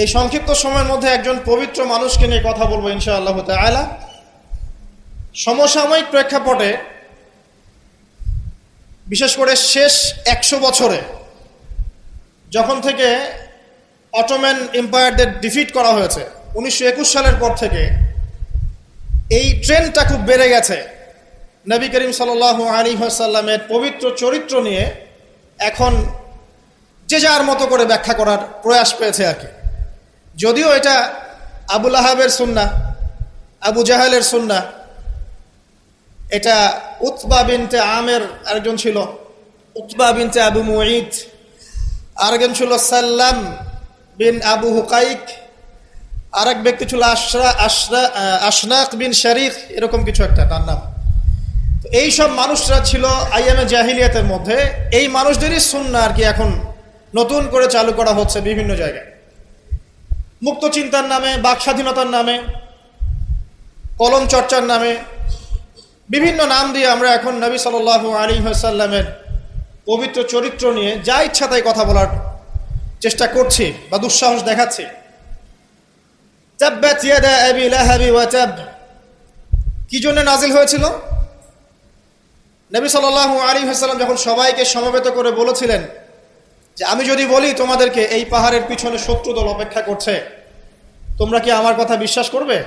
এই সংক্ষিপ্ত সময়ের মধ্যে একজন পবিত্র মানুষকে নিয়ে কথা বলবো ইনশাআল্লাহ তাআলা। সমসাময়িক প্রেক্ষাপটে বিশেষ করে শেষ 100 বছরে যখন থেকে অটোম্যান এম্পায়ারদের ডিফিট করা হয়েছে 1921 সালের পর থেকে এই ট্রেন্ডটা খুব বেড়ে গেছে। নবী করিম সাল্লাল্লাহু আলাইহি ওয়াসাল্লামের পবিত্র চরিত্র নিয়ে এখন যে যার মতো করে ব্যাখ্যা করার প্রয়াস পেয়েছে আর কি। যদিও এটা আবু লাহাবের সুন্নাহ, আবু জাহেলের সুন্নাহ, এটা উতবা বিনতে আমের আরেকজন ছিল, উতবা বিনতে আবু মুঈত, আরেকজন ছিল সাল্লাম বিন আবু হুকাইক, আরেক ব্যক্তি ছিল আশনাক বিন শারিক, এরকম কিছু একটা তার নাম। এই সব মানুষরা ছিল আইয়ামে জাহিলিয়াতের মধ্যে। এই মানুষদেরই সুন্নাহ আর কি এখন নতুন করে চালু করা হচ্ছে বিভিন্ন জায়গায়, মুক্ত চিন্তার নামে, বাক স্বাধীনতার নামে, কলম চর্চার নামে, বিভিন্ন নাম দিয়ে আমরা এখন নবী সাল্লাল্লাহু আলাইহি ওয়াসাল্লামের পবিত্র চরিত্র নিয়ে যা ইচ্ছা তাই কথা বলার চেষ্টা করছি বা দুঃসাহস দেখাচ্ছি। তাব্বাত ইয়াদা আবি লাহাবি ওয়া তাব কি জন্য নাজিল হয়েছিল? নবী সাল্লাল্লাহু আলাইহি ওয়াসাল্লাম যখন সবাইকে সমবেত করে বলেছিলেন যে আমি যদি বলি তোমাদেরকে এই পাহাড়ের পিছনে শত্রু দল অপেক্ষা করছে, তোমরা কি আমার কথা বিশ্বাস করবে?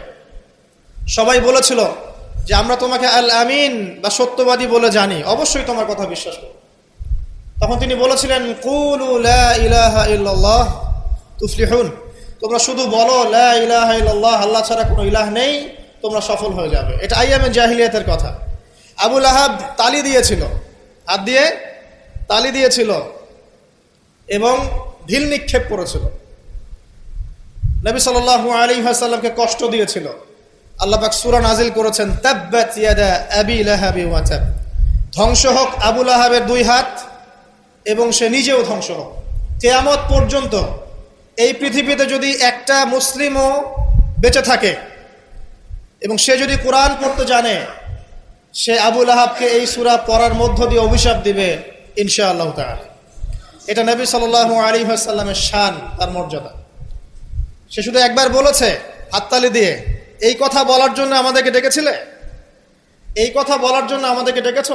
সবাই বলেছিল যে আমরা তোমাকে আল আমিন বা সত্যবাদী বলে জানি, অবশ্যই তোমার কথা বিশ্বাস করব। তখন তিনি বলেছিলেন কুলু লা ইলাহা ইল্লাল্লাহ তুফলিহুন, তোমরা শুধু বলো লা ইলাহা ইল্লাল্লাহ, আল্লাহ ছাড়া কোনো ইলাহ নেই, তোমরা সফল হয়ে যাবে। এটা আইয়ামে জাহিলিয়াতের কথা। আবু লাহাব তালি দিয়েছিল, হাত দিয়ে তালি দিয়েছিল এবং ঢিল নিক্ষেপ করেছিল, নবী সাল্লাল্লাহু আলাইহি ওয়াসাল্লামকে কষ্ট দিয়েছিল। আল্লাহ পাক সূরা নাজিল করেছেন তাব্বাত ইয়াদা আবি লাহাবি ওয়া তাব, ধ্বংস হোক আবু লাহাবের 2 হাত এবং সে নিজেও ধ্বংস হোক। কিয়ামত পর্যন্ত এই পৃথিবীতে যদি একটা মুসলিমও বেঁচে থাকে এবং সে যদি কোরআন পড়তে জানে, সে আবু লাহাবকে এই সূরা পড়ার মধ্য দিয়ে অভিশাপ দিবে ইনশাআল্লাহ তাআলা। এটা নবী সাল্লাল্লাহু আলাইহি ওয়াসাল্লামের শান, তার মর্যাদা। সে শুধু একবার বলেছে হাততালি দিয়ে, এই কথা বলার জন্য আমাদেরকে ডেকেছিলে? এই কথা বলার জন্য আমাদেরকে ডেকেছ?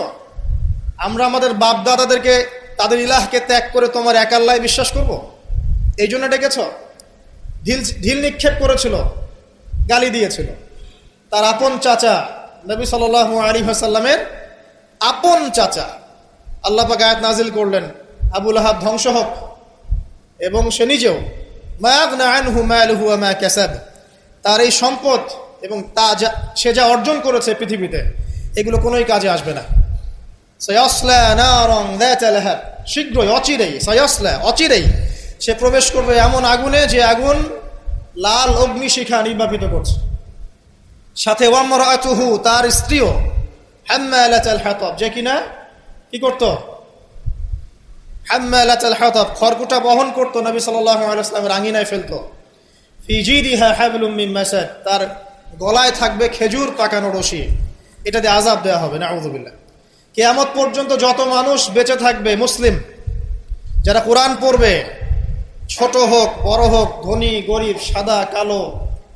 আমরা আমাদের বাপ দাদাদেরকে, তাদের ইলাহকে ত্যাগ করে তোমার এক আল্লাহ বিশ্বাস করব, এই জন্য ডেকেছ? ঢিল নিক্ষেপ করেছিল, গালি দিয়েছিল। তার আপন চাচা নবী সাল্লাল্লাহু আলাইহি ওয়াসাল্লামের আপন চাচা, আল্লাহ পাক আয়াত নাজিল করলেন আবু লাহাব ধ্বংস হোক এবং সে নিজেও। মা আগনা আনহু মালুহু ওয়া মা কাসাব, তার এই সম্পদ এবং সে যা অর্জন করেছে পৃথিবীতে, এগুলো কোনোই কাজে আসবে না। সায়াসলা নারান যাতা লাহাব, শীঘ্রই অচিরেই, সায়াসলা অচিরেই সে প্রবেশ করবে এমন আগুনে যে আগুন লাল অগ্নিশিখা নির্বাপিত করছে। সাথে ওয়ামরাতুহু, তার স্ত্রীও, হাম্মালাতাল হাতাব, যে কিনা কি করত? হাম্মালাতাল হাতাব, খড়কুটা বহন করত, নবী সাল্লাল্লাহু আলাইহি ওয়াসাল্লামের আঙিনায় ফেলতো। ফি জিদিহা হাবলুম মিন মাসাদ, তার গলায় থাকবে খেজুর পাকানো রশি, এটা দিয়ে আযাব দেওয়া হবে নাউযুবিল্লাহ। কিয়ামত পর্যন্ত যত মানুষ বেঁচে থাকবে মুসলিম, যারা কোরআন পড়বে, ছোট হোক বড় হোক, ধনী গরিব, সাদা কালো,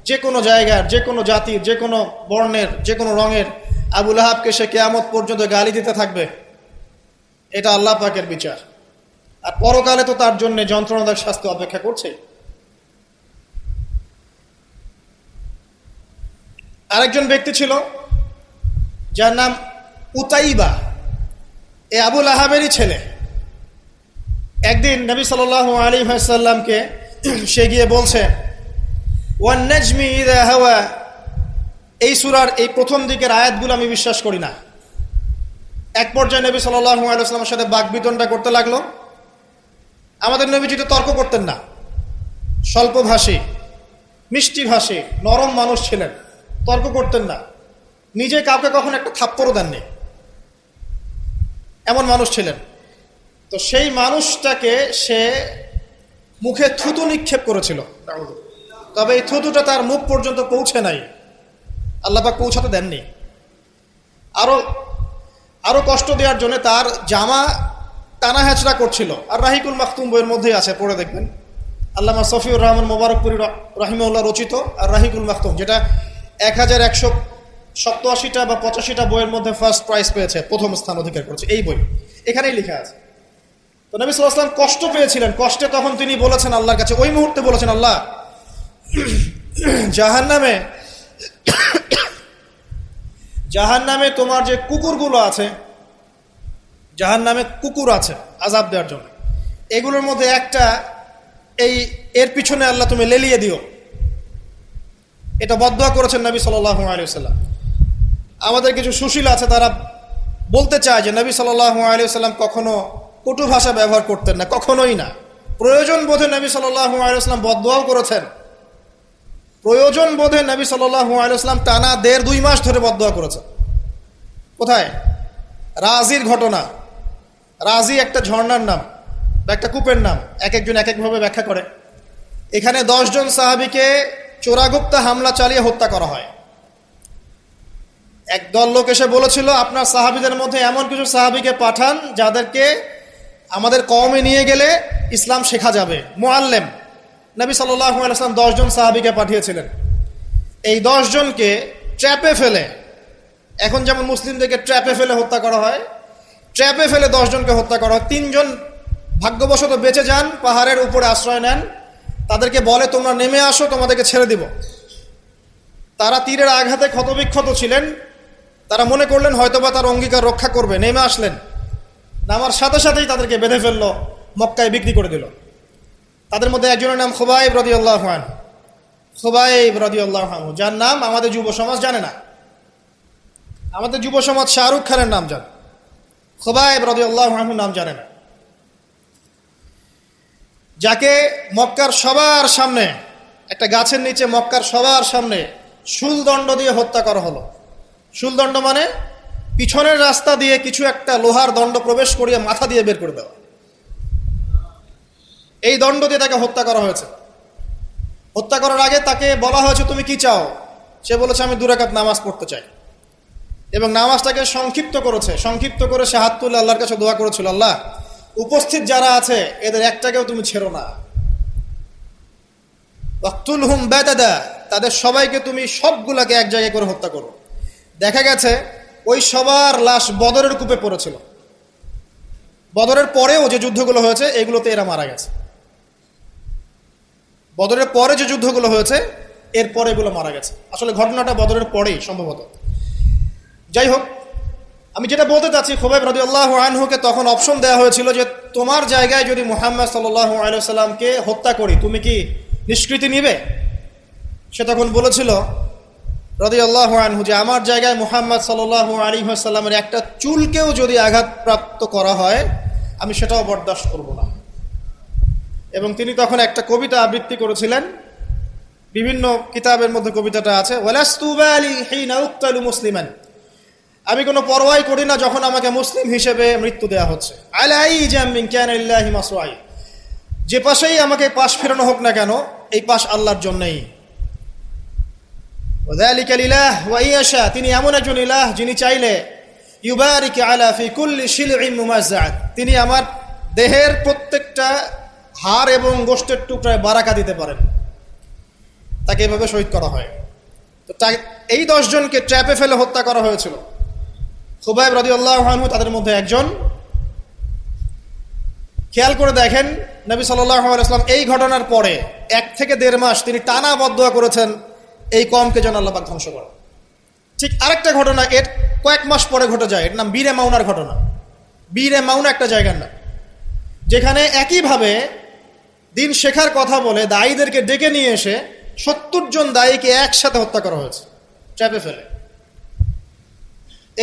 যে কোনো জায়গার, যে কোনো জাতির, যে কোনো বর্ণের, যে কোনো রঙের, আবু লাহাবকে সে কিয়ামত পর্যন্ত গালি দিতে থাকবে। এটা আল্লাহ পাকের বিচার। আর পরকালে তো তার জন্য যন্ত্রণাদায়ক শাস্তি অপেক্ষা করছে। আরেকজন ব্যক্তি ছিল যার নাম উতাইবা, এ আবু লাহাবেরই ছেলে। একদিন নবী সাল্লাল্লাহু আলাইহি ওয়াসাল্লামকে সে গিয়ে বলছে ওয়ান নাজমি ইযা হাওয়া, এই সূরার এই প্রথম দিকের আয়াতগুলো আমি বিশ্বাস করি না। এক পর্যায়ে নবী সাল্লাল্লাহু আলাইহি ওয়াসাল্লামের সাথে বাকবিতণ্ডা করতে লাগলো। আমাদের নবীজি তো তর্ক করতেন না, স্বল্পভাষী, মিষ্টি ভাষী, নরম মানুষ ছিলেন, তর্ক করতেন না, নিজে কাউকে কখনো একটা থাপ্পড়ও দেননি, এমন মানুষ ছিলেন। তো সেই মানুষটাকে সে মুখে থুতু নিক্ষেপ করেছিল, তবে এই থুতুটা তার মুখ পর্যন্ত পৌঁছে নাই, আল্লাহ পাক পৌঁছাতে দেননি। আরো কষ্ট দেওয়ার জন্য তার জামা টানা হেঁচড়া করছিল। আর রাহিকুল মাখতুম বইয়ের মধ্যেই আছে, পড়ে দেখবেন। আল্লামা সফিউর রহমান মোবারকপুরি রাহিমাহুল্লাহ রচিত আর রাহিকুল মাখতুম, যেটা 1187টা বা 85টা বইয়ের মধ্যে ফার্স্ট প্রাইজ পেয়েছে, প্রথম স্থান অধিকার করেছে এই বই। এখানেই লেখা আছে। তো নবী সাল্লাল্লাহু আলাইহি ওয়াসাল্লাম কষ্ট পেয়েছিলেন, কষ্টে তখন তিনি বলেছেন আল্লাহর কাছে, ওই মুহূর্তে বলেছেন, আল্লাহ জাহান্নামে তোমার যে কুকুরগুলো আছে, জাহান্নামে কুকুর আছে আযাব দেওয়ার জন্য, এগুলোর মধ্যে একটা এর পিছনে আল্লাহ তুমি লেলিয়ে দিও। এটা বদদুয়া করেছেন নবী সাল্লাল্লাহু আলাইহি ওয়াসাল্লাম। আমাদের কিছু সুশীল আছে, তারা বলতে চায় যে নবী সাল্লাল্লাহু আলাইহি ওয়াসাল্লাম কখনো কটু ভাষা ব্যবহার করতেন না, কখনোই না। প্রয়োজন বোধে নবী সাল্লাল্লাহু আলাইহি ওয়াসাল্লাম বদদুয়াও করেছেন। প্রয়োজন বোধে নবী সাল্লাল্লাহু আলাইহি ওয়াসাল্লাম টানা 1.5-2 মাস ধরে বদদুয়া করেছেন। কোথায়? রাজির ঘটনা। রাজি একটা ঝর্ণার নাম বা একটা কূপের নাম, এক একজন এক একভাবে ব্যাখ্যা করে। এখানে 10 জন সাহাবীকে চোরাগুপ্তা হামলা চালিয়ে হত্যা করা হয়। একদল লোক এসে বলেছিল, আপনার সাহাবীদের মধ্যে এমন কিছু সাহাবীকে পাঠান যাদেরকে আমাদের কওমে নিয়ে গেলে ইসলাম শেখা যাবে, মুআল্লিম। নবী সাল্লাল্লাহু আলাইহি ওয়াসাল্লাম 10 জন সাহাবীকে পাঠিয়েছিলেন। এই 10 জনকে ট্র্যাপে ফেলে, এখন যেমন মুসলিমদেরকে ট্র্যাপে ফেলে হত্যা করা হয়, ট্র্যাপে ফেলে 10 জনকে হত্যা করা হয়। 3 জন ভাগ্যবশত বেঁচে যান, পাহাড়ের উপরে আশ্রয় নেন। তাদেরকে বলে, তোমরা নেমে আসো, তোমাদেরকে ছেড়ে দিব। তারা তীরের আঘাতে ক্ষতবিক্ষত ছিলেন। তারা মনে করলেন হয়তোবা তার অঙ্গীকার রক্ষা করবে, নেমে আসলেন। নামার সাথে সাথেই তাদেরকে বেঁধে ফেললো, মক্কায় বিক্রি করে দিল। তাদের মধ্যে একজনের নাম খুবাইব রাদিয়াল্লাহু আনহু। খুবাইব রাদিয়াল্লাহু আনহু, যার নাম আমাদের যুব সমাজ জানে না। আমাদের যুব সমাজ শাহরুখ খানের নাম জানে, খুবাইব রাদিয়াল্লাহু আনহু নাম জানে না। যাকে মক্কার সবার সামনে, একটা গাছের নিচে মক্কার সবার সামনে শুলদণ্ড দিয়ে হত্যা করা হলো। শুলদণ্ড মানে পিছনের রাস্তা দিয়ে কিছু একটা লোহার দণ্ড প্রবেশ করিয়ে মাথা দিয়ে বের করে দেওয়া। এই দণ্ড দিয়ে তাকে হত্যা করা হয়েছে। হত্যা করার আগে তাকে বলা হয়েছে, তুমি কি চাও? সে বলেছে, আমি 2 রাকাত নামাজ পড়তে চাই। এবং নামাজটাকে সংক্ষিপ্ত করেছে। সংক্ষিপ্ত করে সে হাত তুলে আল্লাহর কাছে দোয়া করেছিল, আল্লাহ, উপস্থিত যারা আছে এদের একটাকেও তুমি ছেড়ো না। ওয়াকতুলহুম বাদাদা, তাদের সবাইকে তুমি সবগুলাকে এক জায়গায় করে হত্যা করো। দেখা গেছে ওই সবার লাশ বদরের কূপে পড়েছিল। বদরের পরেও যে যুদ্ধগুলো হয়েছে এগুলোতে এরা মারা গেছে। বদরের পরে যে যুদ্ধগুলো হয়েছে এরপরে এগুলো মারা গেছে। আসলে ঘটনাটা বদরের পরেই সম্ভবত। যাই হোক, আমি যেটা বলতে চাচ্ছি, খুবাইব রাদিয়াল্লাহু আনহুকে তখন অপশন দেওয়া হয়েছিল যে তোমার জায়গায় যদি মুহাম্মদ সাল্লাল্লাহু আলাইহি ওয়াসাল্লামকে হত্যা করি, তুমি কি নিষ্কৃতি নিবে? সে তখন বলেছিল রাদিয়াল্লাহু আনহু যে আমার জায়গায় মুহাম্মদ সাল্লাল্লাহু আলাইহি ওয়াসাল্লামের একটা চুলকেও যদি আঘাতপ্রাপ্ত করা হয় আমি সেটাও বরদাস্ত করব না। এবং তিনি তখন একটা কবিতা আবৃত্তি করেছিলেন, বিভিন্ন কিতাবের মধ্যে কবিতাটা আছে, ওয়ালাস্তু বালি হিনা উক্তালু মুসলিমান, আমি কোনো পরোয়াই করি না যখন আমাকে মুসলিম হিসেবে মৃত্যু দেওয়া হচ্ছে। আলাই জামিন কানা লিল্লাহি মাসরাই, যে পাশেই আমাকে পাশ ফেরানো হোক না কেন, এই পাশ আল্লাহর জন্যই। ওয়াযালিকা লিলাহ ওয়া ইয়াশা, তিনি এমন একজন ইলাহ যিনি চাইলে ইউবারিক আলা ফি কুল্লি শিলইন মুমাজ্জাআত, তিনি আমার দেহের প্রত্যেকটা হাড় এবং গোশতের টুকরায় বারাকা দিতে পারেন। তাকে এভাবে শহীদ করা হয়। তো এই 10 জনকে ট্র্যাপে ফেলে হত্যা করা হয়েছিল। খুবাইব রাদিয়াল্লাহু আনহু তাদের মধ্যে একজন। খেয়াল করে দেখেন, নবী সাল্লাল্লাহু আলাইহি ওয়াসাল্লাম এই ঘটনার পরে 1 থেকে 1.5 মাস তিনি টানা বদদুয়া করেছেন এই কওমকে যেন আল্লাহ পাক ধ্বংস করে। ঠিক আরেকটা ঘটনা এর কয়েক মাস পরে ঘটে যায়, এর নাম বীরে মাউনার ঘটনা। বীরে মাউনা একটা জায়গার নাম, যেখানে একইভাবে দিন শেখার কথা বলে দায়ীদেরকে ডেকে নিয়ে এসে 70 জন দায়ীকে একসাথে হত্যা করা হয়েছে ট্র্যাপে ফেলে।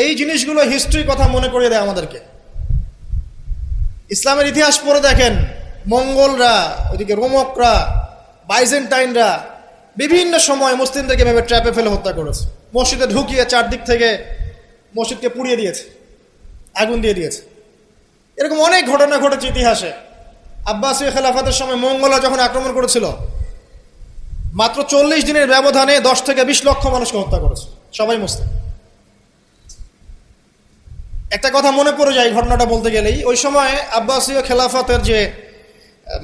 এই জিনিসগুলো হিস্ট্রির কথা মনে করিয়ে দেয় আমাদেরকে। ইসলামের ইতিহাস পড়ে দেখেন, মঙ্গলরা, ওইদিকে রোমকরা, বাইজেন্টাইনরা বিভিন্ন সময় মুসলিমদেরকে এভাবে ট্র্যাপে ফেলে হত্যা করেছে। মসজিদে ঢুকিয়ে চারদিক থেকে মসজিদকে পুড়িয়ে দিয়েছে, আগুন দিয়ে দিয়েছে। এরকম অনেক ঘটনা ঘটেছে ইতিহাসে। আব্বাসীয় খেলাফতের সময় মঙ্গলরা যখন আক্রমণ করেছিল, মাত্র 40 দিনের ব্যবধানে 10 থেকে 20 লক্ষ মানুষকে হত্যা করেছে, সবাই মুসলিম। একটা কথা মনে পড়ে যায় ঘটনাটা বলতে গেলেই, ওই সময় আব্বাসীয় খেলাফতের যে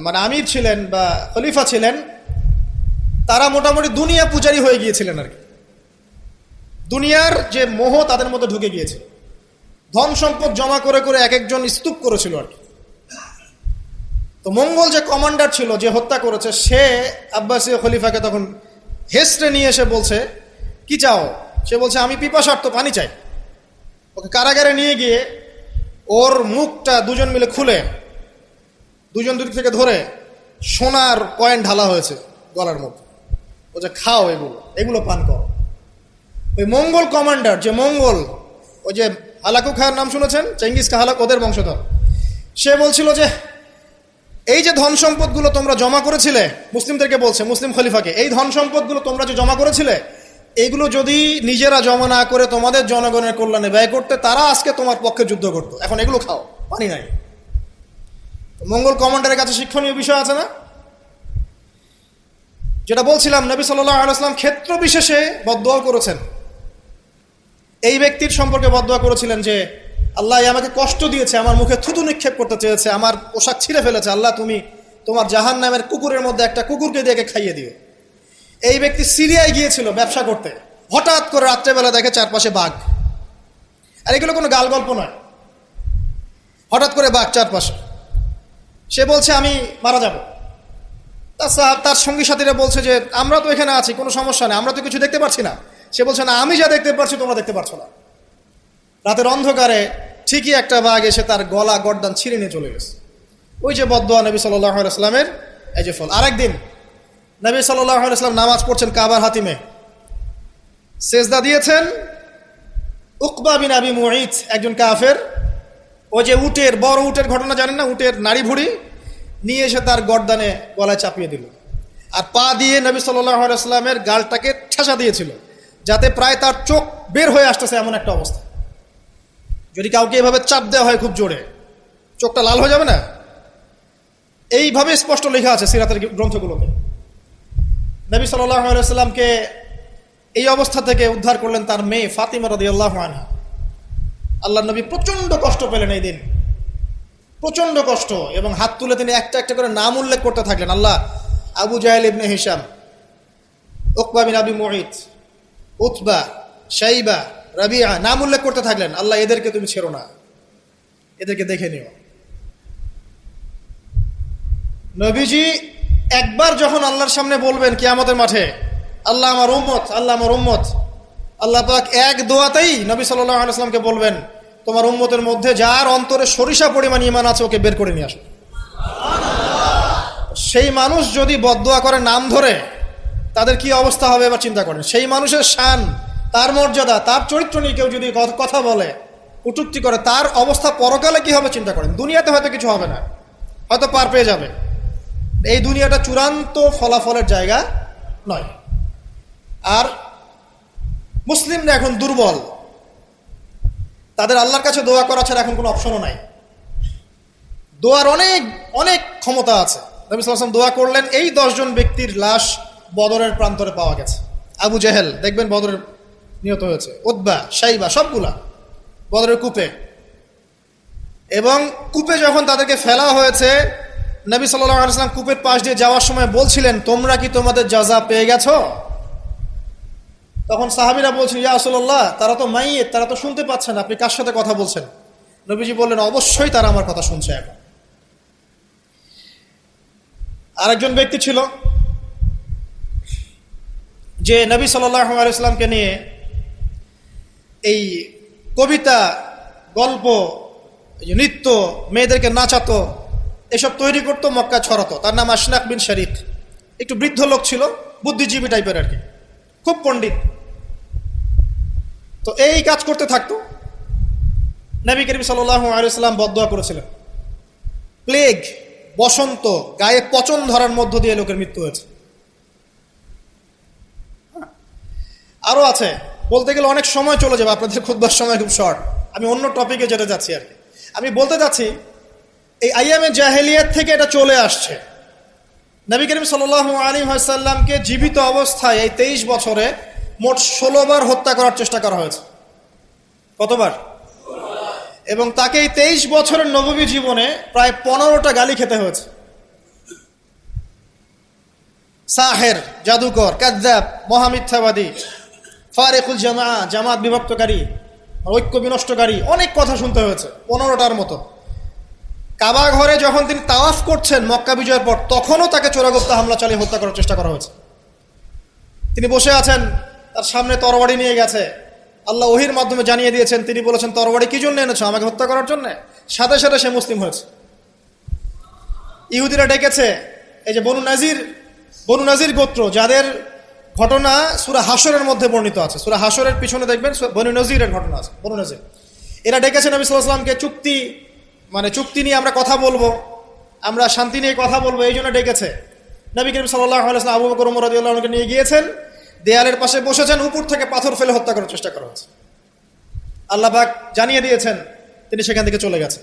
মানে আমির ছিলেন বা খলিফা ছিলেন, তারা মোটামুটি দুনিয়া পূজারী হয়ে গিয়েছিলেন আর কি। দুনিয়ার যে মোহ তাদের মধ্যে ঢুকে গিয়েছে, ধন সম্পদ জমা করে করে এক একজন স্তূপ করেছিল আর কি। তো মঙ্গল যে কমান্ডার ছিল, যে হত্যা করেছে, সে আব্বাসীয় খলিফাকে তখন হেসড়ে নিয়ে এসে বলছে, কি চাও? সে বলছে, আমি পিপাসার্ত, পানি চাই। ওকে কারাগারে নিয়ে গিয়ে ওর মুখটা দুজন মিলে খুলে, দুজন দুদিক থেকে ধরে সোনার কয়েন ঢালা হয়েছে গলার মধ্যে। বলছে, খাও, এগুলো এগুলো পান করো। ওই মঙ্গল কমান্ডার, যে মঙ্গল, ওই যে হালাকু খার নাম শুনেছেন, চেঙ্গিস খা হালাক, ওদের বংশধর, সে বলছিল যে এই যে ধন সম্পদগুলো তোমরা জমা করেছিলে, মুসলিমদেরকে বলছে, মুসলিম খলিফাকে, এই ধন সম্পদগুলো তোমরা যে জমা করেছিলে, এইগুলো যদি নিজেরা জমা না করে তোমাদের জনগণের কল্যাণে ব্যয় করতে, তারা আজকে তোমার পক্ষে যুদ্ধ করতো। এখন এগুলো খাও, পানি নাই। মঙ্গল কমান্ডারের কাছে শিক্ষণীয় বিষয় আছে না? যেটা বলছিলাম, নবী সাল্লাল্লাহু আলাইহি ওয়াসাল্লাম ক্ষেত্র বিশেষে বদদোয়া করেছেন। এই ব্যক্তির সম্পর্কে বদদোয়া করেছিলেন যে, আল্লাহ আমাকে কষ্ট দিয়েছে, আমার মুখে থুতু নিক্ষেপ করতে চেয়েছে, আমার পোশাক ছিঁড়ে ফেলেছে, আল্লাহ তুমি তোমার জাহান্নামের কুকুরের মধ্যে একটা কুকুরকে দিয়ে খাইয়ে দিও। এই ব্যক্তি সিরিয়ায় গিয়েছিল ব্যবসা করতে, হঠাৎ করে রাত্রেবেলা দেখে চারপাশে বাঘ। আর এগুলো কোনো গাল গল্প নয়, হঠাৎ করে বাঘ চারপাশে। সে বলছে, আমি মারা যাব। তার সঙ্গী সাথীরা বলছে যে, আমরা তো এখানে আছি, কোনো সমস্যা নেই, আমরা তো কিছু দেখতে পাচ্ছি না। সে বলছে, না, আমি যা দেখতে পাচ্ছি তোমরা দেখতে পাচ্ছ না। রাতের অন্ধকারে ঠিকই একটা বাঘ এসে তার গলা গর্দান ছিঁড়ে নিয়ে চলে গেছে। ওই যে বদদোয়া নবী সাল্লাল্লাহু আলাইহি ওয়াসাল্লামের, এই যে ফল। আরেকদিন নবী সাল্লাল্লাহু আলাইহি ওয়াসাল্লাম নামাজ পড়ছেন কাবার হাতিমে, সেজদা দিয়েছেন। উকবা বিন আবি মুঈত, একজন কাফের, ওই যে উটের, বড় উটের ঘটনা জানেন না, উটের নাড়ি ভুড়ি নিয়ে এসে তার গর্দানে গলায় চাপিয়ে দিল, আর পা দিয়ে নবী সাল্লাল্লাহু আলাইহি ওয়াসাল্লামের গালটাকে ঠেসা দিয়েছিল, যাতে প্রায় তার চোখ বের হয়ে আসতেছে এমন একটা অবস্থা। যদি কাউকে এভাবে চাপ দেওয়া হয় খুব জোরে, চোখটা লাল হয়ে যাবে না? এইভাবে স্পষ্ট লেখা আছে সিরাতের গ্রন্থগুলোতে। নবী সাল্লাল্লাহু আলাইহি ওয়াসাল্লামকে এই অবস্থা থেকে উদ্ধার করলেন তার মেয়ে ফাতিমা রাদিয়াল্লাহু আনহা। আল্লাহর নবী প্রচন্ড কষ্ট পেলেন এই দিন, প্রচন্ড কষ্ট, এবং হাত তুলে তিনি একটা একটা করে নাম উল্লেখ করতে থাকলেন। আল্লাহ, আবু জাহেল ইবনে হিশাম, উকবা বিন আবি মুঈত, উতবা, শাইবা, রাবিআ, নাম উল্লেখ করতে থাকলেন। আল্লাহ, এদেরকে তুমি ছেড়ো না, এদেরকে দেখে নিও। নবীজি একবার যখন আল্লাহর সামনে বলবেন কিয়ামতের মাঠে, আল্লাহ আমার উম্মত, আল্লাহ আমার উম্মত, আল্লাহ পাক এক দোয়াতেই নবী সাল্লাল্লাহু আলাইহি ওয়াসাল্লামকে বলবেন, তোমার উম্মতের মধ্যে যার অন্তরে সরিষা পরিমাণ ঈমান আছে ওকে বের করে নিয়ে আসো। সেই মানুষ যদি বদদোয়া করে নাম ধরে, তাদের কি অবস্থা হবে এবার চিন্তা করেন। সেই মানুষের শান, তার মর্যাদা, তার চরিত্র নিয়ে কেউ যদি কথা বলে, কটূক্তি করে, তার অবস্থা পরকালে কি হবে চিন্তা করেন। দুনিয়াতে হয়তো কিছু হবে না, হয়তো পার পেয়ে যাবে। এই দুনিয়াটা চূড়ান্ত ফলাফলের জায়গা নয়। আর মুসলিমরা এখন দুর্বল, তাদের আল্লাহর কাছে দোয়া করা ছাড়া এখন কোনো অপশনও নাই। দোয়ার অনেক অনেক ক্ষমতা আছে। নবী সাল্লাল্লাহু আলাইহি ওয়াসাল্লাম দোয়া করলেন, এই 10 জন ব্যক্তির লাশ বদরের প্রান্তরে পাওয়া গেছে। আবু জেহেল দেখবেন বদরের নিহত হয়েছে, উতবা, শাইবা, সবগুলা বদরের কূপে। এবং কূপে যখন তাদেরকে ফেলা হয়েছে, নবী সাল্লাল্লাহু আলাইহি ওয়াসাল্লাম কূপের পাশ দিয়ে যাওয়ার সময় বলছিলেন, তোমরা কি তোমাদের জাযা পেয়ে গেছো? তখন সাহাবীরা বলছেন, ইয়া রাসূলুল্লাহ, তারা তো মাইয়িত, তারা তো শুনতে পাচ্ছেন, আপনি কার সাথে কথা বলছেন? নবীজি বললেন, অবশ্যই তারা আমার কথা শুনছে এখন। আরেকজন ব্যক্তি ছিল যে নবী সাল্লাল্লাহু আলাইহি ওয়াসাল্লামকে নিয়ে এই কবিতা, গল্প, নৃত্য, মেয়েদেরকে নাচাতো, এসব তৈরি করতো, মক্কা ছড়াতো। তার নাম আশনাক বিন শারিক। একটু বৃদ্ধ লোক ছিল, বুদ্ধিজীবী টাইপের আর কি, খুব পণ্ডিত। তো এই কাজ করতে থাকতো। নবী করিম সাল্লাল্লাহু আলাইহি ওয়াসাল্লাম বদদোয়া করেছিলেন, প্লেগ, বসন্ত, গায়ে পচন ধরার মধ্য দিয়ে লোকের মৃত্যু হয়েছে। আরো আছে, বলতে গেলে অনেক সময় চলে যাবে, আপনাদের খুতবার সময় খুব শর্ট। আমি অন্য টপিকে যেতে যাচ্ছি আর কি। আমি বলতে যাচ্ছি, এই আইয়ামে জাহেলিয়াত থেকে এটা চলে আসছে। নবী করিম সাল্লাল্লাহু আলাইহি ওয়াসাল্লামকে জীবিত অবস্থায় এই 23 বছরে মোট 16 বার হত্যা করার চেষ্টা করা হয়েছে। কতবার? এবং তাকে এই 23 বছরের নববী জীবনে প্রায় 15টা গালি খেতে হয়েছে। সাহের, জাদুকর, কাযযাব, মহামিথ্যাবাদী, ফারিকুল জামাত বিভক্তকারী, ঐক্য বিনষ্টকারী, অনেক কথা শুনতে হয়েছে, 15টার মতো। কাবা ঘরে যখন তিনি তাওয়াফ করছেন মক্কা বিজয়ের পর, তখনও তাকে চোরাগোপ্তা হামলা চালিয়ে হত্যা করার চেষ্টা করা হয়েছে। তিনি বসে আছেন, তার সামনে তরবারি নিয়ে গেছে, আল্লাহ ওহির মাধ্যমে জানিয়ে দিয়েছেন, তিনি বলেছেন তরবারি কি জন্য এনেছো? আমাকে হত্যা করার জন্য। সাথে সাথে সে মুসলিম হয়েছে। ইহুদিরা ডেকেছে, এই যে বনু নাজির গোত্র, যাদের ঘটনা সূরা হাশরের মধ্যে বর্ণিত আছে, সূরা হাশরের পিছনে দেখবেন বনু নাজিরের ঘটনা আছে। বনু নাজির এরা ডেকেছে নবী সাল্লাল্লাহু আলাইহি ওয়াসাল্লামকে, চুক্তি নিয়ে আমরা কথা বলবো, আমরা শান্তি নিয়ে কথা বলবো, এই জন্য ডেকেছে। নবী করিম সাল্লাল্লাহু আলাইহি ওয়াসাল্লাম আবু বকর ওমর রাদিয়াল্লাহু আনহুকে নিয়ে গিয়েছেন, দেয়ালের পাশে বসেছেন, উপর থেকে পাথর ফেলে হত্যা করার চেষ্টা করা হয়েছে। আল্লাহ পাক জানিয়ে দিয়েছেন, তিনি সেখান থেকে চলে গেছেন।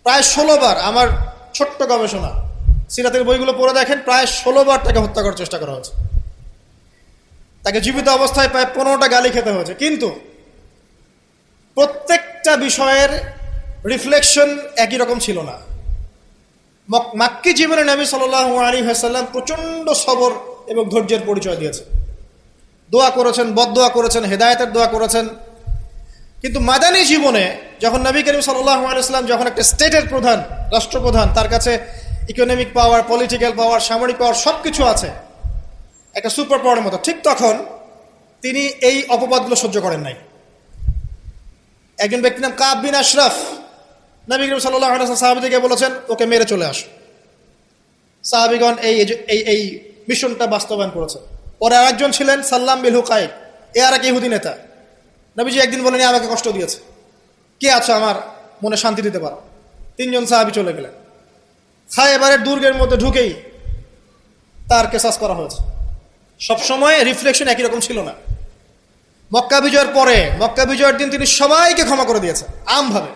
প্রায় 16 বার, আমার ছোট্ট গবেষণা, সিরাতের বইগুলো পড়ে দেখেন, প্রায় 16 বার তাকে হত্যা করার চেষ্টা করা হয়েছে। তাকে জীবিত অবস্থায় প্রায় 15টা গালি খেতে হয়েছে। কিন্তু প্রত্যেকটা বিষয়ের রিফ্লেকশন একই রকম ছিল না। মাক্কি জীবনে নবী সাল্লাল্লাহু আলাইহি ওয়াসাল্লাম প্রচন্ড সবর এবং ধৈর্যের পরিচয় দিয়েছে। দোয়া করেছেন, বদদোয়া করেছেন, হেদায়েতের দোয়া করেছেন। কিন্তু মাদানী জীবনে যখন নবী করিম সাল্লাল্লাহু আলাইহি ওয়াসাল্লাম যখন একটা স্টেটের প্রধান, রাষ্ট্রপ্রধান, তার কাছে ইকোনমিক পাওয়ার, পলিটিক্যাল পাওয়ার, সামরিক পাওয়ার সবকিছু আছে, একটা সুপার পাওয়ারের মতো, ঠিক তখন তিনি এই অপবাদগুলো সহ্য করেন নাই। একজন ব্যক্তির নাম কাব বিন আশরাফ, নবী করিম সাল্লাল্লাহু আলাইহি ওয়াসাল্লাম সাহাবীদেরকে বলেছেন, ওকে মেরে চলে আসো। সাহাবীগণ এই মিশনটা বাস্তবায়ন করেছেন। পরে আরেকজন ছিলেন সাল্লাম বিল হুকাইক, এ আর এক ইহুদি নেতা। নবীজি একদিন বলেন, আমাকে কষ্ট দিয়েছে, কে আছো আমার মনে শান্তি দিতে পারো? 3 জন সাহাবী চলে গেলেন। খায়বারের দুর্গের মধ্যে ঢুকেই তার কেসাস করা হয়েছে। সবসময় রিফ্লেকশন একই রকম ছিল না। মক্কা বিজয়ের পরে, মক্কা বিজয়ের দিন তিনি সবাইকে ক্ষমা করে দিয়েছেন আমভাবে,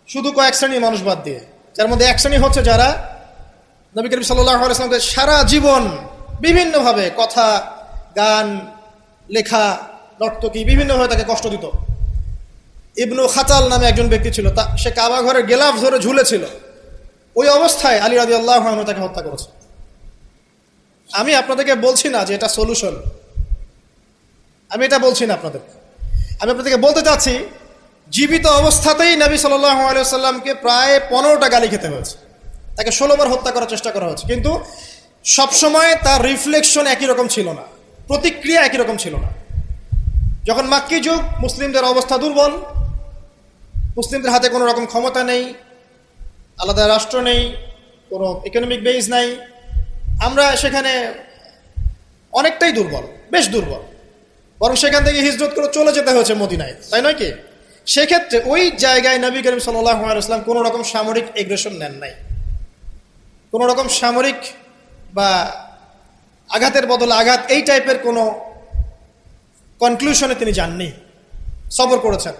শুধু কয়েক শ্রেণীর মানুষ বাদ দিয়ে, যার মধ্যে এক শ্রেণী হচ্ছে যারা নবী করিম সাল্লাল্লাহু আলাইহি ওয়াসাল্লামকে সারা জীবন বিভিন্নভাবে কথা, গান, লেখা, নর্তকী বিভিন্নভাবে তাকে কষ্ট দিত। ইবনু খাতাল নামে একজন ব্যক্তি ছিল, সে কাবা ঘরের গেলাফ ধরে ঝুলেছিল। ওই অবস্থায় আলী রাদিয়াল্লাহু আনহু তাকে হত্যা করেছে। আমি আপনাদেরকে বলছি না যে এটা সলিউশন, আমি এটা বলছি না আপনাদেরকে। আমি আপনাদেরকে বলতে চাচ্ছি, জীবিত অবস্থাতেই নবী সাল্লাল্লাহু আলাইহি ওয়াসাল্লামকে প্রায় 15টা গালি খেতে হয়েছে, তাকে 16 বার হত্যা করার চেষ্টা করা হয়েছে। কিন্তু সবসময় তার রিফ্লেকশন একই রকম ছিল না, প্রতিক্রিয়া একই রকম ছিল না। যখন মাক্কি যুগ, মুসলিমদের অবস্থা দুর্বল, মুসলিমদের হাতে কোনো রকম ক্ষমতা নেই, আলাদা রাষ্ট্র নেই, কোনো ইকোনমিক বেস নাই, আমরা সেখানে অনেকটাই দুর্বল, বেশ দুর্বল। বরং সেখান থেকে হিজরত করে চলে যেতে হয়েছে মদিনায়, তাই নয় কি? সেক্ষেত্রে ওই জায়গায় নবী করিম সাল্লাল্লাহু আলাইহি ওয়াসাল্লাম কোনো রকম সামরিক এগ্রেশন নেন নাই, কোনো রকম সামরিক বা আঘাতের বদলে আঘাত, এই টাইপের কোনো কনক্লুশনে তিনি যাননি। সবর করেছেন,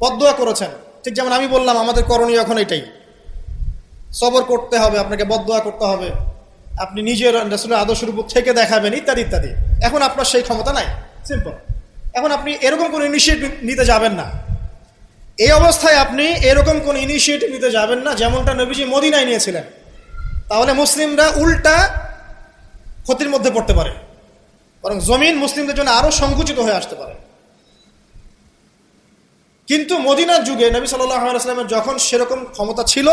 বদদোয়া করেছেন। ঠিক যেমন আমি বললাম, আমাদের করণীয় এখন এটাই, সবর করতে হবে, আপনাকে বদদোয়া করতে হবে, আপনি নিজের রাসূলের আদর্শের উপর থেকে দেখাবেন, ইত্যাদি ইত্যাদি। এখন আপনার সেই ক্ষমতা নাই, সিম্পল। এখন আপনি এরকম কোনো ইনিশিয়েটিভ নিতে যাবেন না। এই অবস্থায় আপনি এরকম কোন ইনিশিয়েটিভ নিতে যাবেন না যেমনটা নবীজি মদিনায় নিয়েছিলেন। তাহলে মুসলিমরা উল্টা ক্ষতির মধ্যে পড়তে পারে, বরং জমিন মুসলিমদের জন্য আরো সংকুচিত হয়ে আসতে পারে। কিন্তু মদিনার যুগে নবী সাল্লাল্লাহু আলাইহি ওয়াসাল্লামের যখন সেরকম ক্ষমতা ছিল,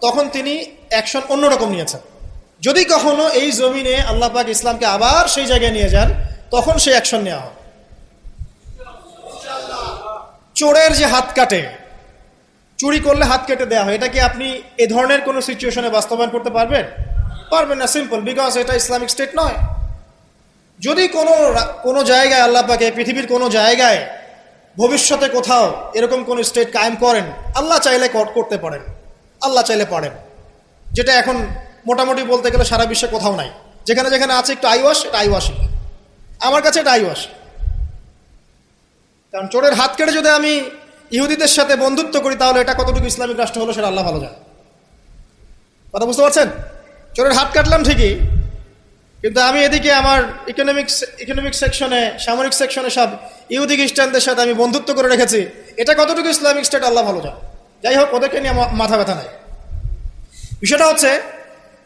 তখন তিনি অ্যাকশন অন্যরকম নিয়েছেন। যদি কখনো এই জমিনে আল্লাহ পাক ইসলামকে আবার সেই জায়গায় নিয়ে যান, তখন সেই অ্যাকশন নেওয়া হয়। চোরের যে হাত কাটে, চুরি করলে হাত কেটে দেওয়া হয়, এটা কি আপনি এ ধরনের কোনো সিচুয়েশনে বাস্তবায়ন করতে পারবেন? পারবেন না, সিম্পল, বিকজ এটা ইসলামিক স্টেট নয়। যদি কোনো জায়গায় আল্লাহ পাকে, পৃথিবীর কোনো জায়গায় ভবিষ্যতে কোথাও এরকম কোন স্টেট কায়েম করেন, আল্লাহ চাইলে করতে পারেন, আল্লাহ চাইলে পারেন। যেটা এখন মোটামুটি বলতে গেলে সারা বিশ্বে কোথাও নাই। যেখানে যেখানে আছে একটু আইওয়াশ, এটা আইওয়াশই, আমার কাছে এটা আইওয়াশ। কারণ চোরের হাত কেটে যদি আমি ইহুদিদের সাথে বন্ধুত্ব করি, তাহলে এটা কতটুকু ইসলামিক রাষ্ট্র হলো সেটা আল্লাহ ভালো জানে। কথা বুঝতে পারছেন? চোরের হাত কাটলাম ঠিকই, কিন্তু আমি এদিকে আমার ইকোনমিক সেকশনে, সামরিক সেকশনে সব ইহুদি খ্রিস্টানদের সাথে আমি বন্ধুত্ব করে রেখেছি, এটা কতটুকু ইসলামিক স্টেট আল্লাহ ভালো জানে। যাই হোক, ওদেরকে নিয়ে মাথা ব্যথা নাই। বিষয়টা হচ্ছে,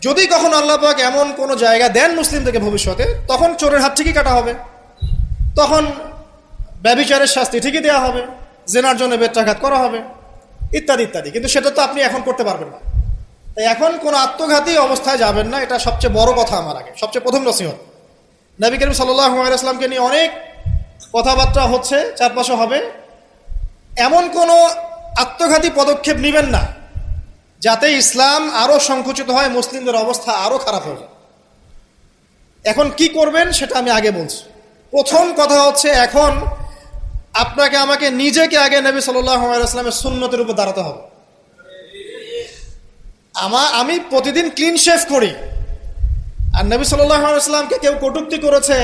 যদি কখনো আল্লাহ পাক এমন কোনো জায়গা দেন মুসলিমদেরকে ভবিষ্যতে, তখন চোরের হাত ঠিকই কাটা হবে, তখন ব্যভিচারের শাস্তি ঠিকই দেওয়া হবে, জেনার জন্য বেত্রাঘাত করা হবে, ইত্যাদি ইত্যাদি। কিন্তু সেটা তো আপনি এখন করতে পারবেন না। তাই এখন কোনো আত্মঘাতী অবস্থায় যাবেন না, এটা সবচেয়ে বড় কথা। আমার আগে সবচেয়ে প্রথম নসিহত, নবী করিম সাল্লাল্লাহু আলাইহি ওয়াসাল্লামকে নিয়ে অনেক কথাবার্তা হচ্ছে, চারপাশে হবে, এমন কোনো আত্মঘাতী পদক্ষেপ নেবেন না যাতে ইসলাম আরো সংকুচিত হয়, মুসলিমদের অবস্থা আরো খারাপ হয়ে যায়। এখন কি করবেন সেটা আমি আগে বলছি। প্রথম কথা হচ্ছে, এখন আপনাকে আমাকে নিজেকে আগে নবী সাল্লাল্লাহু আলাইহি ওয়াসাল্লামের সুন্নতের উপর দাঁড়াতে হবে। আমি প্রতিদিন ক্লিন শেভ করি, আর নবী সাল্লাল্লাহু আলাইহি ওয়াসাল্লামকে কেউ কটূক্তি করেছে,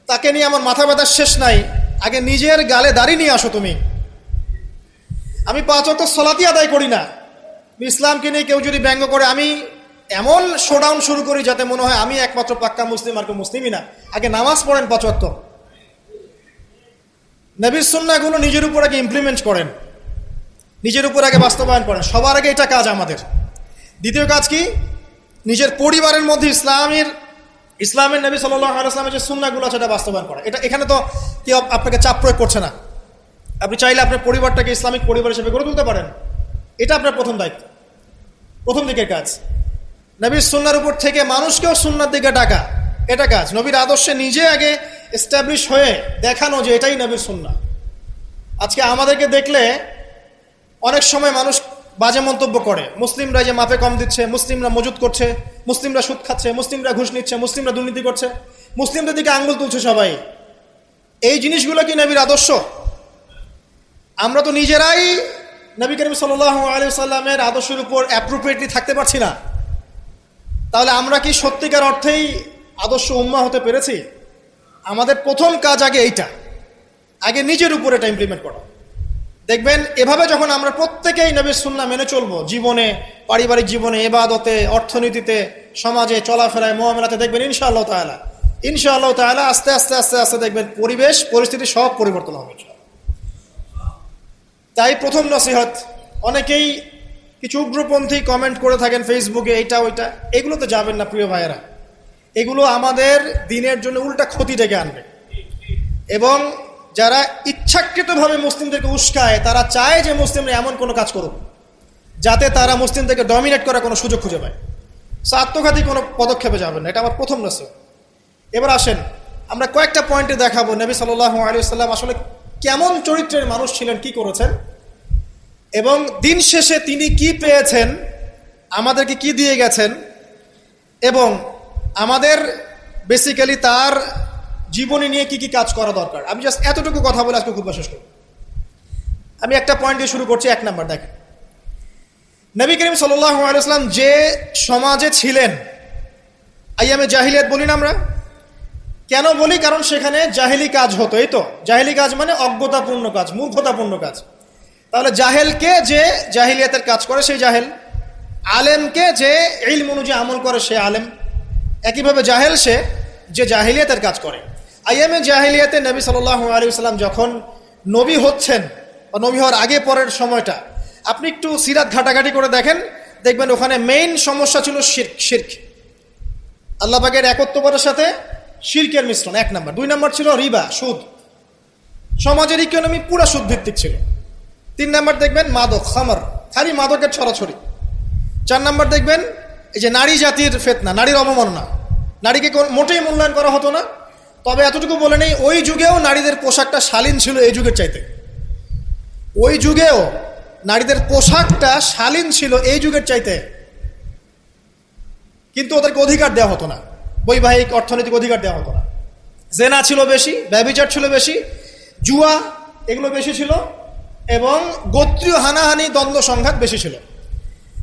তাকে নিয়ে আমার মাথা ব্যথার শেষ নাই। আগে নিজের গালে দাড়ি নিয়ে আসো তুমি। আমি 5 ওয়াক্ত সালাতই আদায় করি না, ইসলামকে নিয়ে কেউ যদি ব্যঙ্গ করে, আমি এমন শোডাউন শুরু করি যাতে মনে হয় আমি একমাত্র পাক্কা মুসলিম, আর কেউ মুসলিমই না। আগে নামাজ পড়েন 5 ওয়াক্ত, নবীর সুন্নাহগুলো নিজের উপর আগে ইমপ্লিমেন্ট করেন, নিজের উপর আগে বাস্তবায়ন করেন। সবার আগে এটা কাজ আমাদের। দ্বিতীয় কাজ কি? নিজের পরিবারের মধ্যে ইসলামের নবী সাল্লাল্লাহু আলাইহি ওয়াসাল্লামের যে সুন্নাহগুলো আছে, এটা বাস্তবায়ন করা। এখানে তো কেউ আপনাকে চাপ প্রয়োগ করছে না। আপনি চাইলে আপনার পরিবারটাকে ইসলামিক পরিবার হিসেবে গড়ে তুলতে পারেন। এটা আপনার প্রথম দায়িত্ব, প্রথম দিকের কাজ। নবীর সুন্নাহর উপর থেকে মানুষকেও সুন্নাহর দিকে ডাকা, এটা কাজ। নবীর আদর্শে নিজে আগে এস্টাবলিশ হয়ে দেখানো যে এটাই নবীর সুন্নাহ। আজকে আমাদেরকে দেখলে অনেক সময় মানুষ বাজে মন্তব্য করে, মুসলিমরা যে মাপে কম দিচ্ছে, মুসলিমরা মজুদ করছে, মুসলিমরা সুদ খাচ্ছে, মুসলিমরা ঘুষ নিচ্ছে, মুসলিমরা দুর্নীতি করছে, মুসলিমদের দিকে আঙ্গুল তুলছে সবাই। এই জিনিসগুলো কি নবীর আদর্শ? আমরা তো নিজেরাই নবী করিম সাল্লাল্লাহু আলাইহি ওয়াসাল্লামের আদর্শের উপর অ্যাপ্রোপ্রিয়েটলি থাকতে পারছি না, তাহলে আমরা কি সত্যিকার অর্থেই আদর্শ উম্মাহ হতে পেরেছি? আমাদের প্রথম কাজ আগে এইটা, আগে নিজের উপর এটা ইমপ্লিমেন্ট করা। দেখবেন এভাবে যখন আমরা প্রত্যেকেই নবীর সুন্নাহ মেনে চলবো, জীবনে, পারিবারিক জীবনে, ইবাদতে, অর্থনীতিতে, সমাজে, চলাফেরায়, মুআমালাতে, দেখবেন ইনশাআল্লাহ তাআলা আস্তে আস্তে আস্তে আস্তে দেখবেন পরিবেশ পরিস্থিতি সব পরিবর্তন হবে। তাই প্রথম নসিহত, অনেকেই কিছু উগ্রপন্থী কমেন্ট করে থাকেন ফেসবুকে, এইটা ওইটা, এগুলোতে যাবেন না প্রিয় ভাইয়েরা। এগুলো আমাদের দিনের জন্য উল্টা ক্ষতি ডেকে আনবে। এবং যারা ইচ্ছাকৃতভাবে মুসলিমদেরকে উস্কায়, তারা চায় যে মুসলিমরা এমন কোনো কাজ করুক যাতে তারা মুসলিমদেরকে ডমিনেট করার কোনো সুযোগ খুঁজে পায়। আত্মঘাতী কোনো পদক্ষেপে যাবেন না, এটা আমার প্রথম নসিহত। এবার আসেন, আমরা কয়েকটা পয়েন্টে দেখাবো নবী সাল্লাল্লাহু আলাইহি ওয়াসাল্লাম আসলে কেমন চরিত্রের মানুষ ছিলেন, কি করেছেন, এবং দিন শেষে তিনি কি পেয়েছেন, আমাদেরকে কি দিয়ে গেছেন, এবং আমাদের বেসিক্যালি তার জীবনী নিয়ে কি কি কাজ করা দরকার। আমি জাস্ট এতটুকু কথা বলে আজকে খুব শেষ করব। আমি একটা পয়েন্ট দিয়ে শুরু করছি। 1 নাম্বার, দেখেন নবী করিম সাল্লাল্লাহু আলাইহি ওয়াসাল্লাম যে সমাজে ছিলেন, আইয়ামে জাহিলিয়াত বলি না আমরা, কেন বলি? কারণ সেখানে জাহেলি কাজ হতো। এই তো জাহেলি কাজ মানে অজ্ঞতাপূর্ণ কাজ, মূর্খতাপূর্ণ কাজ। তাহলে জাহেলকে যে জাহিলিয়াতের কাজ করে সেই জাহেল, আলেমকে যে ইলম অনুযায়ী আমল করে সে আলেম, একইভাবে জাহেল সে যে জাহিলিয়াতের কাজ করে। আইয়ামে জাহিলিয়াতে নবী সাল্লাল্লাহু আলাইহি ওয়াসাল্লাম যখন নবী হচ্ছেন বা নবী হওয়ার আগে পরের সময়টা আপনি একটু সিরাত ঘাটাঘাটি করে দেখেন, দেখবেন ওখানে মেইন সমস্যা ছিল শিরক, আল্লাহ পাকের একত্ববাদের সাথে শিরকের মিশ্রণ, 1 নাম্বার। 2 নাম্বার ছিল রিবা, সুদ। সমাজের ইকোনমি পুরো সুদ ভিত্তিক ছিল। 3 নাম্বার দেখবেন মাদক, খামর, খালি মাদকের ছড়াছড়ি। 4 নাম্বার দেখবেন এই যে নারী জাতির ফিতনা, নারীর অবমাননা, নারীকে মোটেই মূল্যায়ন করা হতো না। তবে এতটুকু বলে নেই, ওই যুগেও নারীদের পোশাকটা শালীন ছিল এই যুগের চাইতে। ওই যুগেও নারীদের পোশাকটা শালীন ছিল এই যুগের চাইতে, কিন্তু ওদেরকে অধিকার দেওয়া হতো না, বৈবাহিক অর্থনৈতিক অধিকার দেওয়া হতো না। জেনা ছিল বেশি, ব্যভিচার ছিল বেশি, জুয়া এগুলো বেশি ছিল, এবং গোত্রীয় হানাহানি, দ্বন্দ্ব সংঘাত বেশি ছিল।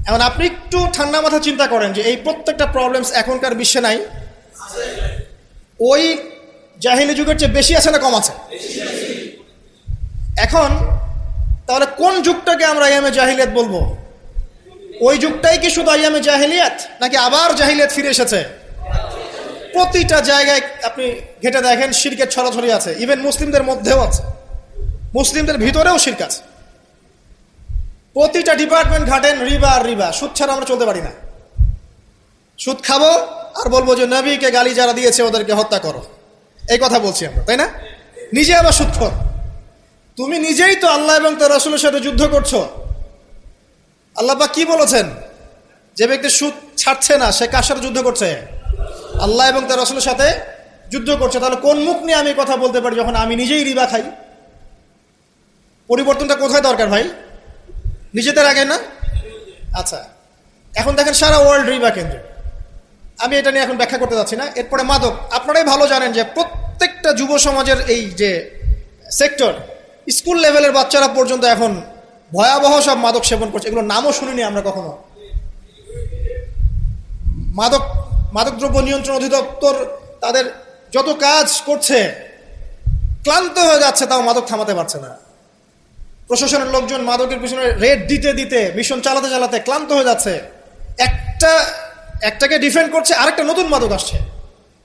এখন আপনি একটু ঠান্ডা মাথা চিন্তা করেন যে এই প্রত্যেকটা প্রবলেমস এখনকার বিশ্বে নাই, ওই জাহিলি যুগের চেয়ে বেশি আছে না কম আছে? এখন তাহলে কোন যুগটাকে আমরা আইয়ামে জাহিলিয়াত বলবো? ওই যুগটাই কি শুধু আইয়ামে জাহিলিয়াত, নাকি আবার জাহিলিয়াত ফিরে এসেছে? প্রতিটা জায়গায় আপনি ঘেটে দেখেন শিরকের ছড়াছড়ি আছে, ইভেন মুসলিমদের মধ্যেও আছে, মুসলিমদের ভিতরেও শিরক আছে। প্রতিটা ডিপার্টমেন্ট ঘাটেন রিবা আর রিবা, সুদ ছাড়া আমরা চলতে পারি না। সুদ খাবো আর বলবো যে নবীকে গালি যারা দিয়েছে ওদেরকে হত্যা করো, এই কথা বলছি আমরা, তাই না? নিজে আবার সুদখোর। তুমি নিজেই তো আল্লাহ এবং তার রাসূলের সাথে যুদ্ধ করছো। আল্লাহ পাক কি বলেছেন? যে ব্যক্তি সুদ ছাড়ছে না সে কার সাথে যুদ্ধ করছে? আল্লাহ এবং তার রাসূলের সাথে যুদ্ধ করছে। তাহলে কোন মুখ নিয়ে আমি কথা বলতে পারি যখন আমি নিজেই রিবা খাই? পরিবর্তনটা কোথায় দরকার ভাই? নিজেদের আগে না? আচ্ছা, এখন দেখেন সারা ওয়ার্ল্ড রিবা কেন্দ্র। আমি এটা নিয়ে এখন ব্যাখ্যা করতে যাচ্ছি না। এরপরে মাদক, আপনারাই ভালো জানেন যে প্রত্যেকটা যুব সমাজের এই যে সেক্টর, স্কুল লেভেলের বাচ্চারা পর্যন্ত এখন ভয়াবহ সব মাদক সেবন করছে। এগুলো নামও শুনিনি আমরা কখনো। মাদকদ্রব্য নিয়ন্ত্রণ অধিদপ্তর তাদের যত কাজ করছে, ক্লান্ত হয়ে যাচ্ছে, তাও মাদক থামাতে পারছে না। প্রশাসনের লোকজন মাদকের পিছনে রেড দিতে দিতে, মিশন চালাতে চালাতে ক্লান্ত হয়ে যাচ্ছে। একটাকে ডিফেন্ড করছে, আরেকটা নতুন মাদক আসছে।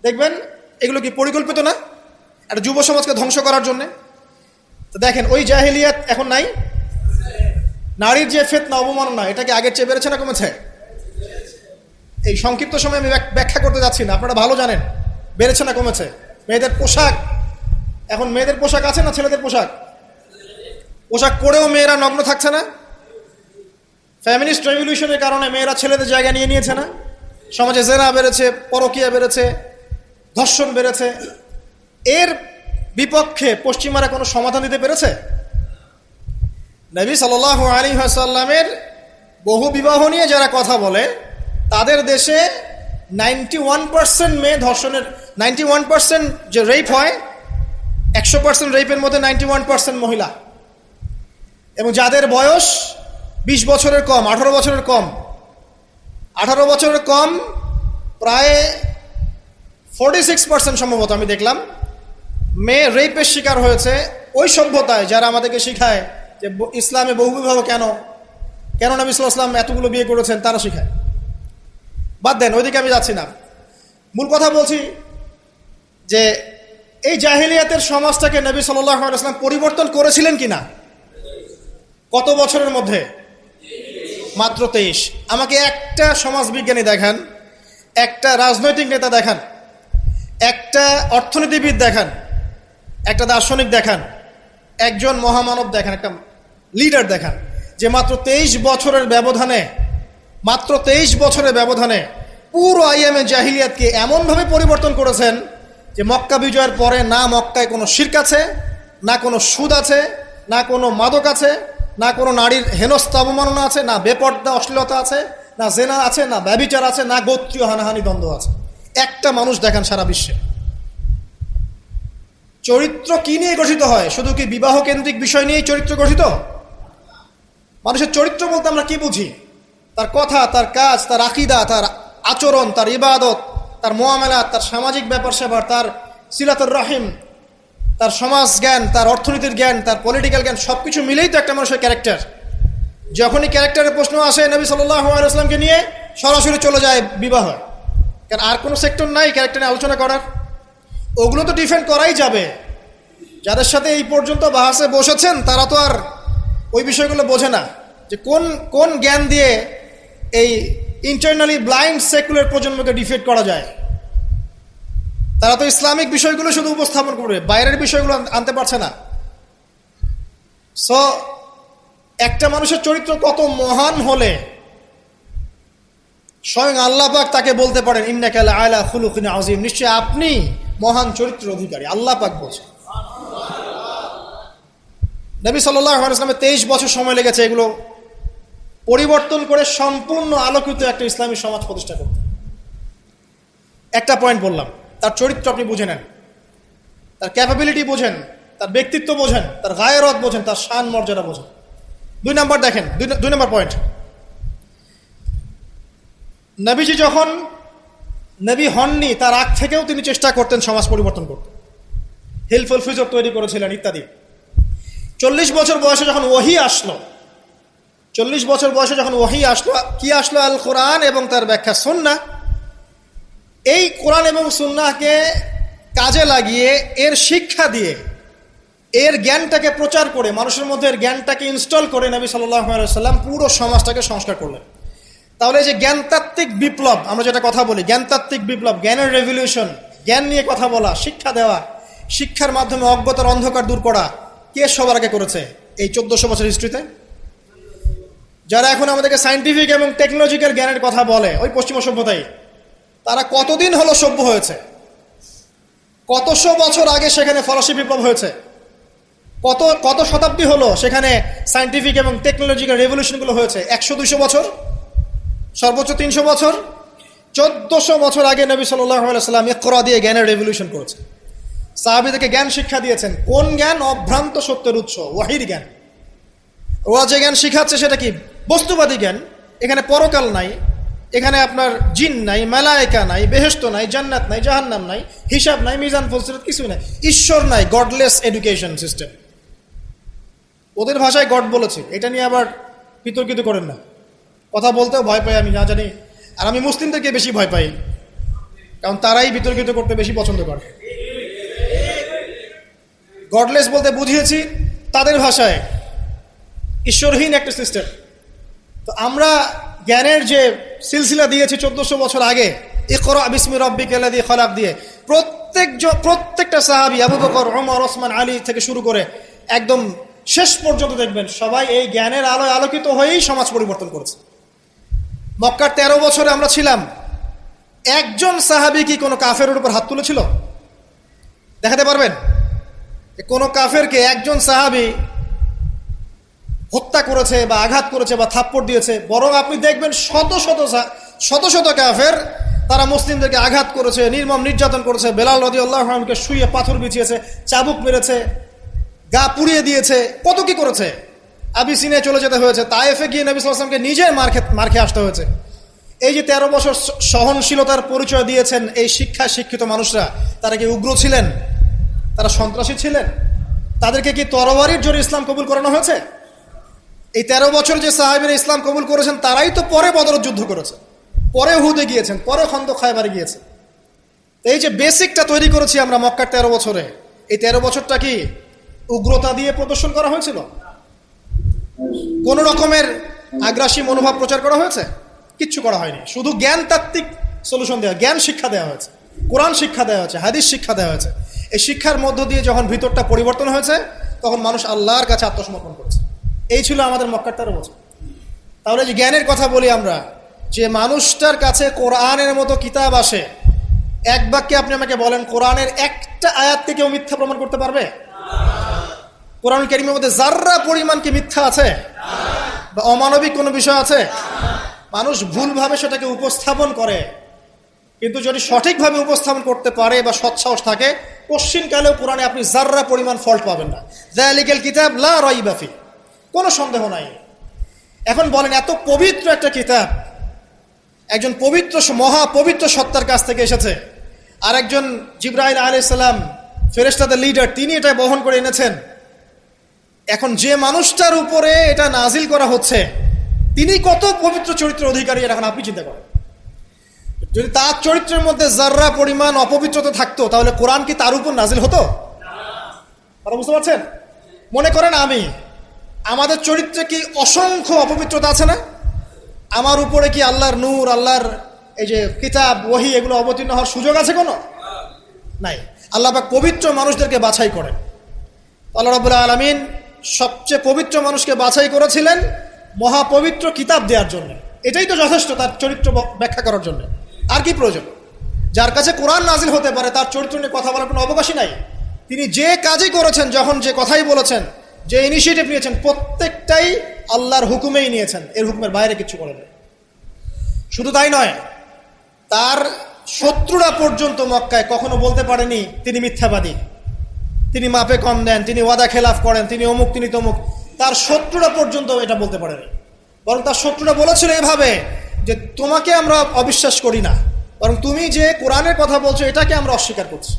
দেখবেন এগুলো কি পরিকল্পিত না? একটা যুব সমাজকে ধ্বংস করার জন্যে। তো দেখেন ওই জাহেলিয়াত এখন নাই। নারীর যে ফিতনা, অবমাননা, এটা কি আগের চেয়ে বেড়েছে না কমেছে? এই সংক্ষিপ্ত সময় আমি ব্যাখ্যা করতে যাচ্ছি না, আপনারা ভালো জানেন বেড়েছে না কমেছে। মেয়েদের পোশাক, এখন মেয়েদের পোশাক আছে না ছেলেদের পোশাক? পোশাক পরেও মেয়েরা নগ্ন থাকছে না? ফ্যামিনিস্ট রেভলিউশনের কারণে মেয়েরা ছেলেদের জায়গা নিয়ে নিয়েছে না? সমাজে জেনা বেড়েছে, পরকীয়া বেড়েছে, ধর্ষণ বেড়েছে। এর বিপক্ষে পশ্চিমারা কোনো সমাধান দিতে পেরেছে? নবী সাল্লাল্লাহু আলাইহি ওয়াসাল্লামের বহু বিবাহ নিয়ে যারা কথা বলে, তাদের দেশে 91% মেয়ে ধর্ষণের, 91% যে রেপ হয়, 100% রেপের মধ্যে 91% মহিলা। এবং যাদের বয়স 20 বছরের কম, 18 বছরের কম, 18 বছরের কম প্রায় 46% সম্ভবত আমি দেখলাম মেয়ে রেপের শিকার হয়েছে। ওই সভ্যতায় যারা আমাদেরকে শিখায় যে ইসলামে বহুবিবাহ কেন নবী সাল্লাল্লাহু আলাইহি ওয়াসাল্লাম এতগুলো বিয়ে করেছেন, তারা শিখায়। বাদ দেন, ওইদিকে আমি যাচ্ছি না। মূল কথা বলছি যে এই জাহেলিয়াতের সমাজটাকে নবী সাল্লাল্লাহু আলাইহি ওয়াসাল্লাম পরিবর্তন করেছিলেন কিনা? কত বছরের মধ্যে? মাত্র 23। আমাকে একটা সমাজবিজ্ঞানী দেখান, একটা রাজনৈতিক নেতা দেখান, একটা অর্থনীতিবিদ দেখান, একটা দার্শনিক দেখান, একজন মহামানব দেখান, একটা লিডার দেখান, যে মাত্র 23 বছরের ব্যবধানে পুরো আইয়ামে জাহিলিয়াতকে এমনভাবে পরিবর্তন করেছেন যে মক্কা বিজয়ের পরে না মক্কায় কোনো শিরক আছে, না কোনো সুদ আছে, না কোনো মাদক আছে, না কোনো নারীর হেনস্থা অবমাননা আছে, না বেপর্দা অশ্লীলতা আছে, না জেনা আছে, না ব্যভিচার আছে, না গোত্রীয় হানাহানি দ্বন্দ্ব আছে। একটা মানুষ দেখান সারা বিশ্বে। চরিত্র কি নিয়ে গঠিত হয়? শুধু কি বিবাহ কেন্দ্রিক বিষয় নিয়েই চরিত্র গঠিত? মানুষের চরিত্র বলতে আমরা কি বুঝি? তার কথা, তার কাজ, তার আকীদা, তার আচরণ, তার ইবাদত, তার মুআমালাত, তার সামাজিক ব্যাপার স্যাপার, তার সিলাতুর রাহিম, তার সমাজ জ্ঞান, তার অর্থনীতির জ্ঞান, তার পলিটিক্যাল জ্ঞান, সবকিছু মিলেই তো একটা মানুষের ক্যারেক্টার। যখনই ক্যারেক্টারের প্রশ্ন আসে নবী সাল্লাল্লাহু আলাইহি ওয়াসাল্লামকে নিয়ে সরাসরি চলে যায় বিবাহ। কারণ আর কোনো সেক্টর নাই ক্যারেক্টার নিয়ে আলোচনা করার। ওগুলো তো ডিফেন্ড করাই যাবে। যাদের সাথে এই পর্যন্ত বাহাসে বসেছেন তারা তো আর ওই বিষয়গুলো বোঝে না যে কোন জ্ঞান দিয়ে এই ইন্টারনালি ব্লাইন্ড সেকুলার প্রজন্মকে ডিফেন্ড করা যায়। তারা তো ইসলামিক বিষয়গুলো শুধু উপস্থাপন করবে, বাইরের বিষয়গুলো আনতে পারছে না। সো একটা মানুষের চরিত্র কত মহান হলে স্বয়ং আল্লাহ পাক তাকে বলতে পারেন ইন্নাকা লাআলা খুলুকিন আযীম, নিশ্চয় আপনি মহান চরিত্রের অধিকারী। আল্লাহ পাক বলছেন। নবী সাল্লাল্লাহু আলাইহি ওয়াসাল্লামের 23 বছর সময় লেগেছে এগুলো পরিবর্তন করে সম্পূর্ণ আলোকিত একটা ইসলামী সমাজ প্রতিষ্ঠা করতে। একটা পয়েন্ট বললাম, তার চরিত্র আপনি বুঝে নেন, তার ক্যাপাবিলিটি বোঝেন, তার ব্যক্তিত্ব বোঝেন, তার গায়রত বোঝেন, তার শান মর্যাদা বোঝেন। 2 নম্বর দেখেন, 2 নম্বর পয়েন্ট, নবীজি যখন নবী হননি তার আগ থেকেও তিনি চেষ্টা করতেন সমাজ পরিবর্তন করতে, হেলফুল ফিজর তৈরি করেছিলেন ইত্যাদি। 40 বছর বয়সে যখন ওহী আসলো, 40 বছর বয়সে যখন ওহী আসলো, কি আসলো? আল কোরআন এবং তার ব্যাখ্যা সুন্নাহ। এই কোরআন এবং সুন্নাহকে কাজে লাগিয়ে, এর শিক্ষা দিয়ে, এর জ্ঞানটাকে প্রচার করে, মানুষের মধ্যে এর জ্ঞানটাকে ইনস্টল করে নবী সাল্লাল্লাহু আলাইহি ওয়াসাল্লাম পুরো সমাজটাকে সংস্কার করলেন। তাহলে এই যে জ্ঞানতাত্ত্বিক বিপ্লব, আমরা যেটা কথা বলি জ্ঞানতাত্ত্বিক বিপ্লব, জ্ঞানের রেভলিউশন, জ্ঞান নিয়ে কথা বলা, শিক্ষা দেওয়া, শিক্ষার মাধ্যমে অজ্ঞতার অন্ধকার দূর করা, কে সবার আগে করেছে এই 1400 বছর হিস্ট্রিতে? যারা এখন আমাদেরকে সায়েন্টিফিক এবং টেকনোলজিক্যাল জ্ঞানের কথা বলে, ওই পশ্চিমা সভ্যতাই, তারা কতদিন হলো সভ্য হয়েছে? কতশো বছর আগে সেখানে ফরাসি বিপ্লব হয়েছে, কত শতাব্দী হলো সেখানে সায়েন্টিফিক এবং টেকনোলজিক্যাল রেভলিউশনগুলো হয়েছে? 100-200 বছর, সর্বোচ্চ 300 বছর। 1400 বছর আগে নবী সাল্লাল্লাহু আলাইহি ওয়াসাল্লাম ইকরা দিয়ে জ্ঞানের রেভলিউশন করেছে, সাহাবীদেরকে জ্ঞান শিক্ষা দিয়েছেন। কোন জ্ঞান? অভ্রান্ত সত্যের উৎস, ওয়াহির জ্ঞান। ওরা যে জ্ঞান শিখাচ্ছে সেটা কি? বস্তুবাদী জ্ঞান। এখানে পরকাল নাই, এখানে আপনার জিন নাই, মালায়েকা নাই, বেহেশত নাই, জান্নাত নাই, জাহান্নাম নাই, হিসাব নাই, মিজান ফজিলত কিছুই নাই, ঈশ্বর নাই, গডলেস এডুকেশন সিস্টেম। ওদের ভাষায় গড বলেছে, এটা নিয়ে আবার বিতর্কিত করেন না। কথা বলতেও ভয় পাই আমি, না জানি। আর আমি মুসলিমদেরকে বেশি ভয় পাই, কারণ তারাই বিতর্কিত করতে বেশি পছন্দ করে। গডলেস বলতে বুঝিয়েছি তাদের ভাষায় ঈশ্বরহীন একটা সিস্টেম। তো আমরা জ্ঞানের যে সিলসিলা দিয়েছি 1400 বছর আগে, ইকরা বিসমি রাব্বিকাল্লাযী খলাক দিয়ে, প্রত্যেকটা সাহাবী আবু বকর, ওমর, ওসমান, আলী থেকে শুরু করে একদম শেষ পর্যন্ত দেখবেন সবাই এই জ্ঞানের আলোয় আলোকিত হয়েই সমাজ পরিবর্তন করেছে। মক্কার 13 বছরে আমরা ছিলাম, একজন সাহাবী কি কোনো কাফেরের উপর হাত তুলেছিল? দেখাতে পারবেন? কোনো কাফেরকে একজন সাহাবী হত্যা করেছে বা আঘাত করেছে বা থাপ্পড় দিয়েছে? বরং আপনি দেখবেন শত শত কাফের তারা মুসলিমদেরকে আঘাত করেছে, নির্মম নির্যাতন করেছে। বেলাল রাদিয়াল্লাহু আনহুকে শুইয়ে পাথর বিছিয়েছে, চাবুক মেরেছে, গা পুড়িয়ে দিয়েছে, কত কি করেছে। আবিসিনিয়ায় চলে যেতে হয়েছে, তায়েফে গিয়ে নবী সাল্লাল্লাহু আলাইহি ওয়াসাল্লামকে নিজে মার খেয়ে আসতে হয়েছে। এই যে 13 বছর সহনশীলতার পরিচয় দিয়েছেন এই শিক্ষিত মানুষরা, তারা কি উগ্র ছিলেন? তারা সন্ত্রাসী ছিলেন? তাদেরকে কি তরবারির জোরে ইসলাম কবুল করানো হয়েছে? এই 13 বছর যে সাহাবীরা ইসলাম কবুল করেছেন তারাই তো পরে বদর যুদ্ধ করেছে, পরে উহুদে গিয়েছেন, পরে খন্দক খায়বারে গিয়েছেন। এই যে বেসিকটা তৈরি করেছি আমরা মক্কার 13 বছরে, এই 13 বছরটা কি উগ্রতা দিয়ে প্রদর্শন করা হয়েছিল? কোন রকমের আগ্রাসী মনোভাব প্রচার করা হয়েছে? কিচ্ছু করা হয়নি। শুধু জ্ঞানতাত্ত্বিক সলিউশন দেওয়া, জ্ঞান শিক্ষা দেওয়া হয়েছে, কোরআন শিক্ষা দেওয়া হয়েছে, হাদিস শিক্ষা দেওয়া হয়েছে। এই শিক্ষার মধ্য দিয়ে যখন ভিতরটা পরিবর্তন হয়েছে, তখন মানুষ আল্লাহর কাছে আত্মসমর্পণ করেছে। এই ছিল আমাদের মক্কার 13 বছর। তাহলে যে জ্ঞানের কথা বলি আমরা, যে মানুষটার কাছে কোরআনের মতো কিতাব আসে, এক বাক্যে আপনি আমাকে বলেন কোরআনের একটা আয়াতকে কেউ মিথ্যা প্রমাণ করতে পারবে? কোরআন কারীমের মধ্যে যাররা পরিমাণ কি মিথ্যা আছে বা অমানবিক কোনো বিষয় আছে? মানুষ ভুলভাবে সেটাকে উপস্থাপন করে, কিন্তু যদি সঠিকভাবে উপস্থাপন করতে পারে বা সৎসাহস থাকে, পশ্চিমকালেও কোরআনে আপনি যাররা পরিমাণ ফল্ট পাবেন না। যালিকাল কিতাব লা রাইবা ফি, কোনো সন্দেহ নাই। এখন বলেন, এত পবিত্র একটা কিতাব একজন মহাপবিত্র সত্তার কাছ থেকে এসেছে, আর একজন জিবরাইল আলাইহিস সালাম, ফেরেশতাদের লিডার, তিনি এটা বহন করে এনেছেন। এখন যে মানুষটার উপরে এটা নাজিল করা হচ্ছে, তিনি কত পবিত্র চরিত্রের অধিকারী, এখন আপনি চিন্তা করেন। যদি তার চরিত্রের মধ্যে যাররা পরিমাণ অপবিত্রতা থাকতো, তাহলে কোরআন কি তার উপর নাজিল হতো? আপনারা বুঝতে পারছেন? মনে করেন আমাদের চরিত্রে কি অসংখ্য অপবিত্রতা আছে না? আমার উপরে কি আল্লাহর নূর, আল্লাহর এই যে কিতাব, ওহী, এগুলো অবতীর্ণ হওয়ার সুযোগ আছে কোনো? নাই। আল্লাহ পাক পবিত্র মানুষদেরকে বাছাই করেন। আল্লাহ রাব্বুল আলামিন সবচেয়ে পবিত্র মানুষকে বাছাই করেছিলেন মহাপবিত্র কিতাব দেওয়ার জন্য। এটাই তো যথেষ্ট তার চরিত্র ব্যাখ্যা করার জন্য। আর কি প্রয়োজন? যার কাছে কোরআন নাজিল হতে পারে, তার চরিত্র নিয়ে কথা বলার কোনো অবকাশই নাই। তিনি যে কাজই করেছেন, যখন যে কথাই বলেছেন, যে ইনিশিয়েটিভ নিয়েছেন, প্রত্যেকটাই আল্লাহর হুকুমেই নিয়েছেন, এর হুকুমের বাইরে কিছু করেন। শুধু তাই নয়, তার শত্রুরা পর্যন্ত মক্কায় কখনো বলতে পারেনি তিনি মিথ্যাবাদী, তিনি মাপে কম দেন, তিনি ওয়াদা খেলাফ করেন, তিনি অমুক, তিনি তমুক। তার শত্রুরা পর্যন্ত এটা বলতে পারেনি। বরং তার শত্রুরা বলেছিল এভাবে যে তোমাকে আমরা অবিশ্বাস করি না, বরং তুমি যে কোরআনের কথা বলছো এটাকে আমরা অস্বীকার করছি।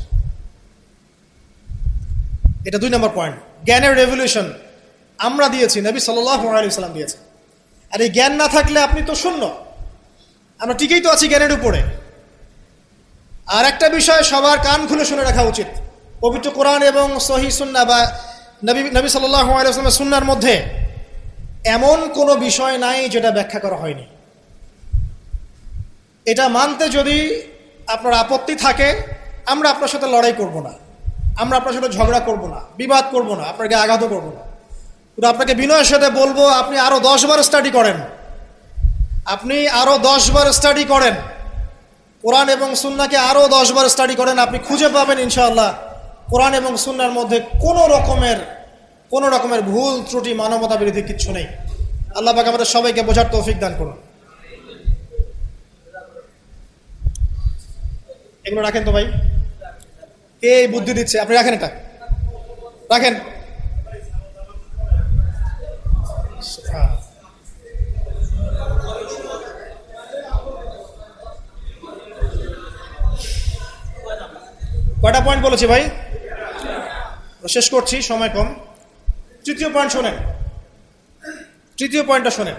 এটা 2 নম্বর পয়েন্ট। জ্ঞানের রেভলিউশন আমরা দিয়েছি, নবী সাল্লাল্লাহু আলাইহি ওয়াসাল্লাম দিয়েছে। আর এই জ্ঞান না থাকলে আপনি তো শূন্য। আমরা ঠিকই তো আছি জ্ঞানের উপরে। আর একটা বিষয় সবার কান খুলে শুনে রাখা উচিত, পবিত্র কোরআন এবং সহিহ সুন্নাহ বা নবী সাল্লাল্লাহু আলাইহি ওয়াসাল্লামের সুন্নাহর মধ্যে এমন কোনো বিষয় নাই যেটা ব্যাখ্যা করা হয়নি। এটা মানতে যদি আপনার আপত্তি থাকে, আমরা আপনার সাথে লড়াই করব না, আমরা আপনার সাথে ঝগড়া করব না, বিবাদ করব না, আপনাকে আঘাতও করব না। কিন্তু আপনাকে বিনয়ের সাথে বলবো, আপনি আরো 10 বার স্টাডি করেন, আপনি আরো 10 বার স্টাডি করেন, কোরআন এবং সুন্নাহকে আরো 10 বার স্টাডি করেন। আপনি খুঁজে পাবেন ইনশাআল্লাহ কোরআন এবং সুন্নাহর মধ্যে কোনো রকমের ভুল ত্রুটি, মানবতা বিরোধী কিচ্ছু নেই। আল্লাহ পাক আমাদের সবাইকে বোঝার তৌফিক দান করুন। এগুলো রাখেন তো ভাই, কে এই বুদ্ধি দিচ্ছে? আপনি রাখেন, এটা রাখেন। কয়টা পয়েন্ট বলেছি ভাই? শেষ করছি, সময় কম। তৃতীয় পয়েন্ট শোনেন, তৃতীয় পয়েন্টটা শোনেন।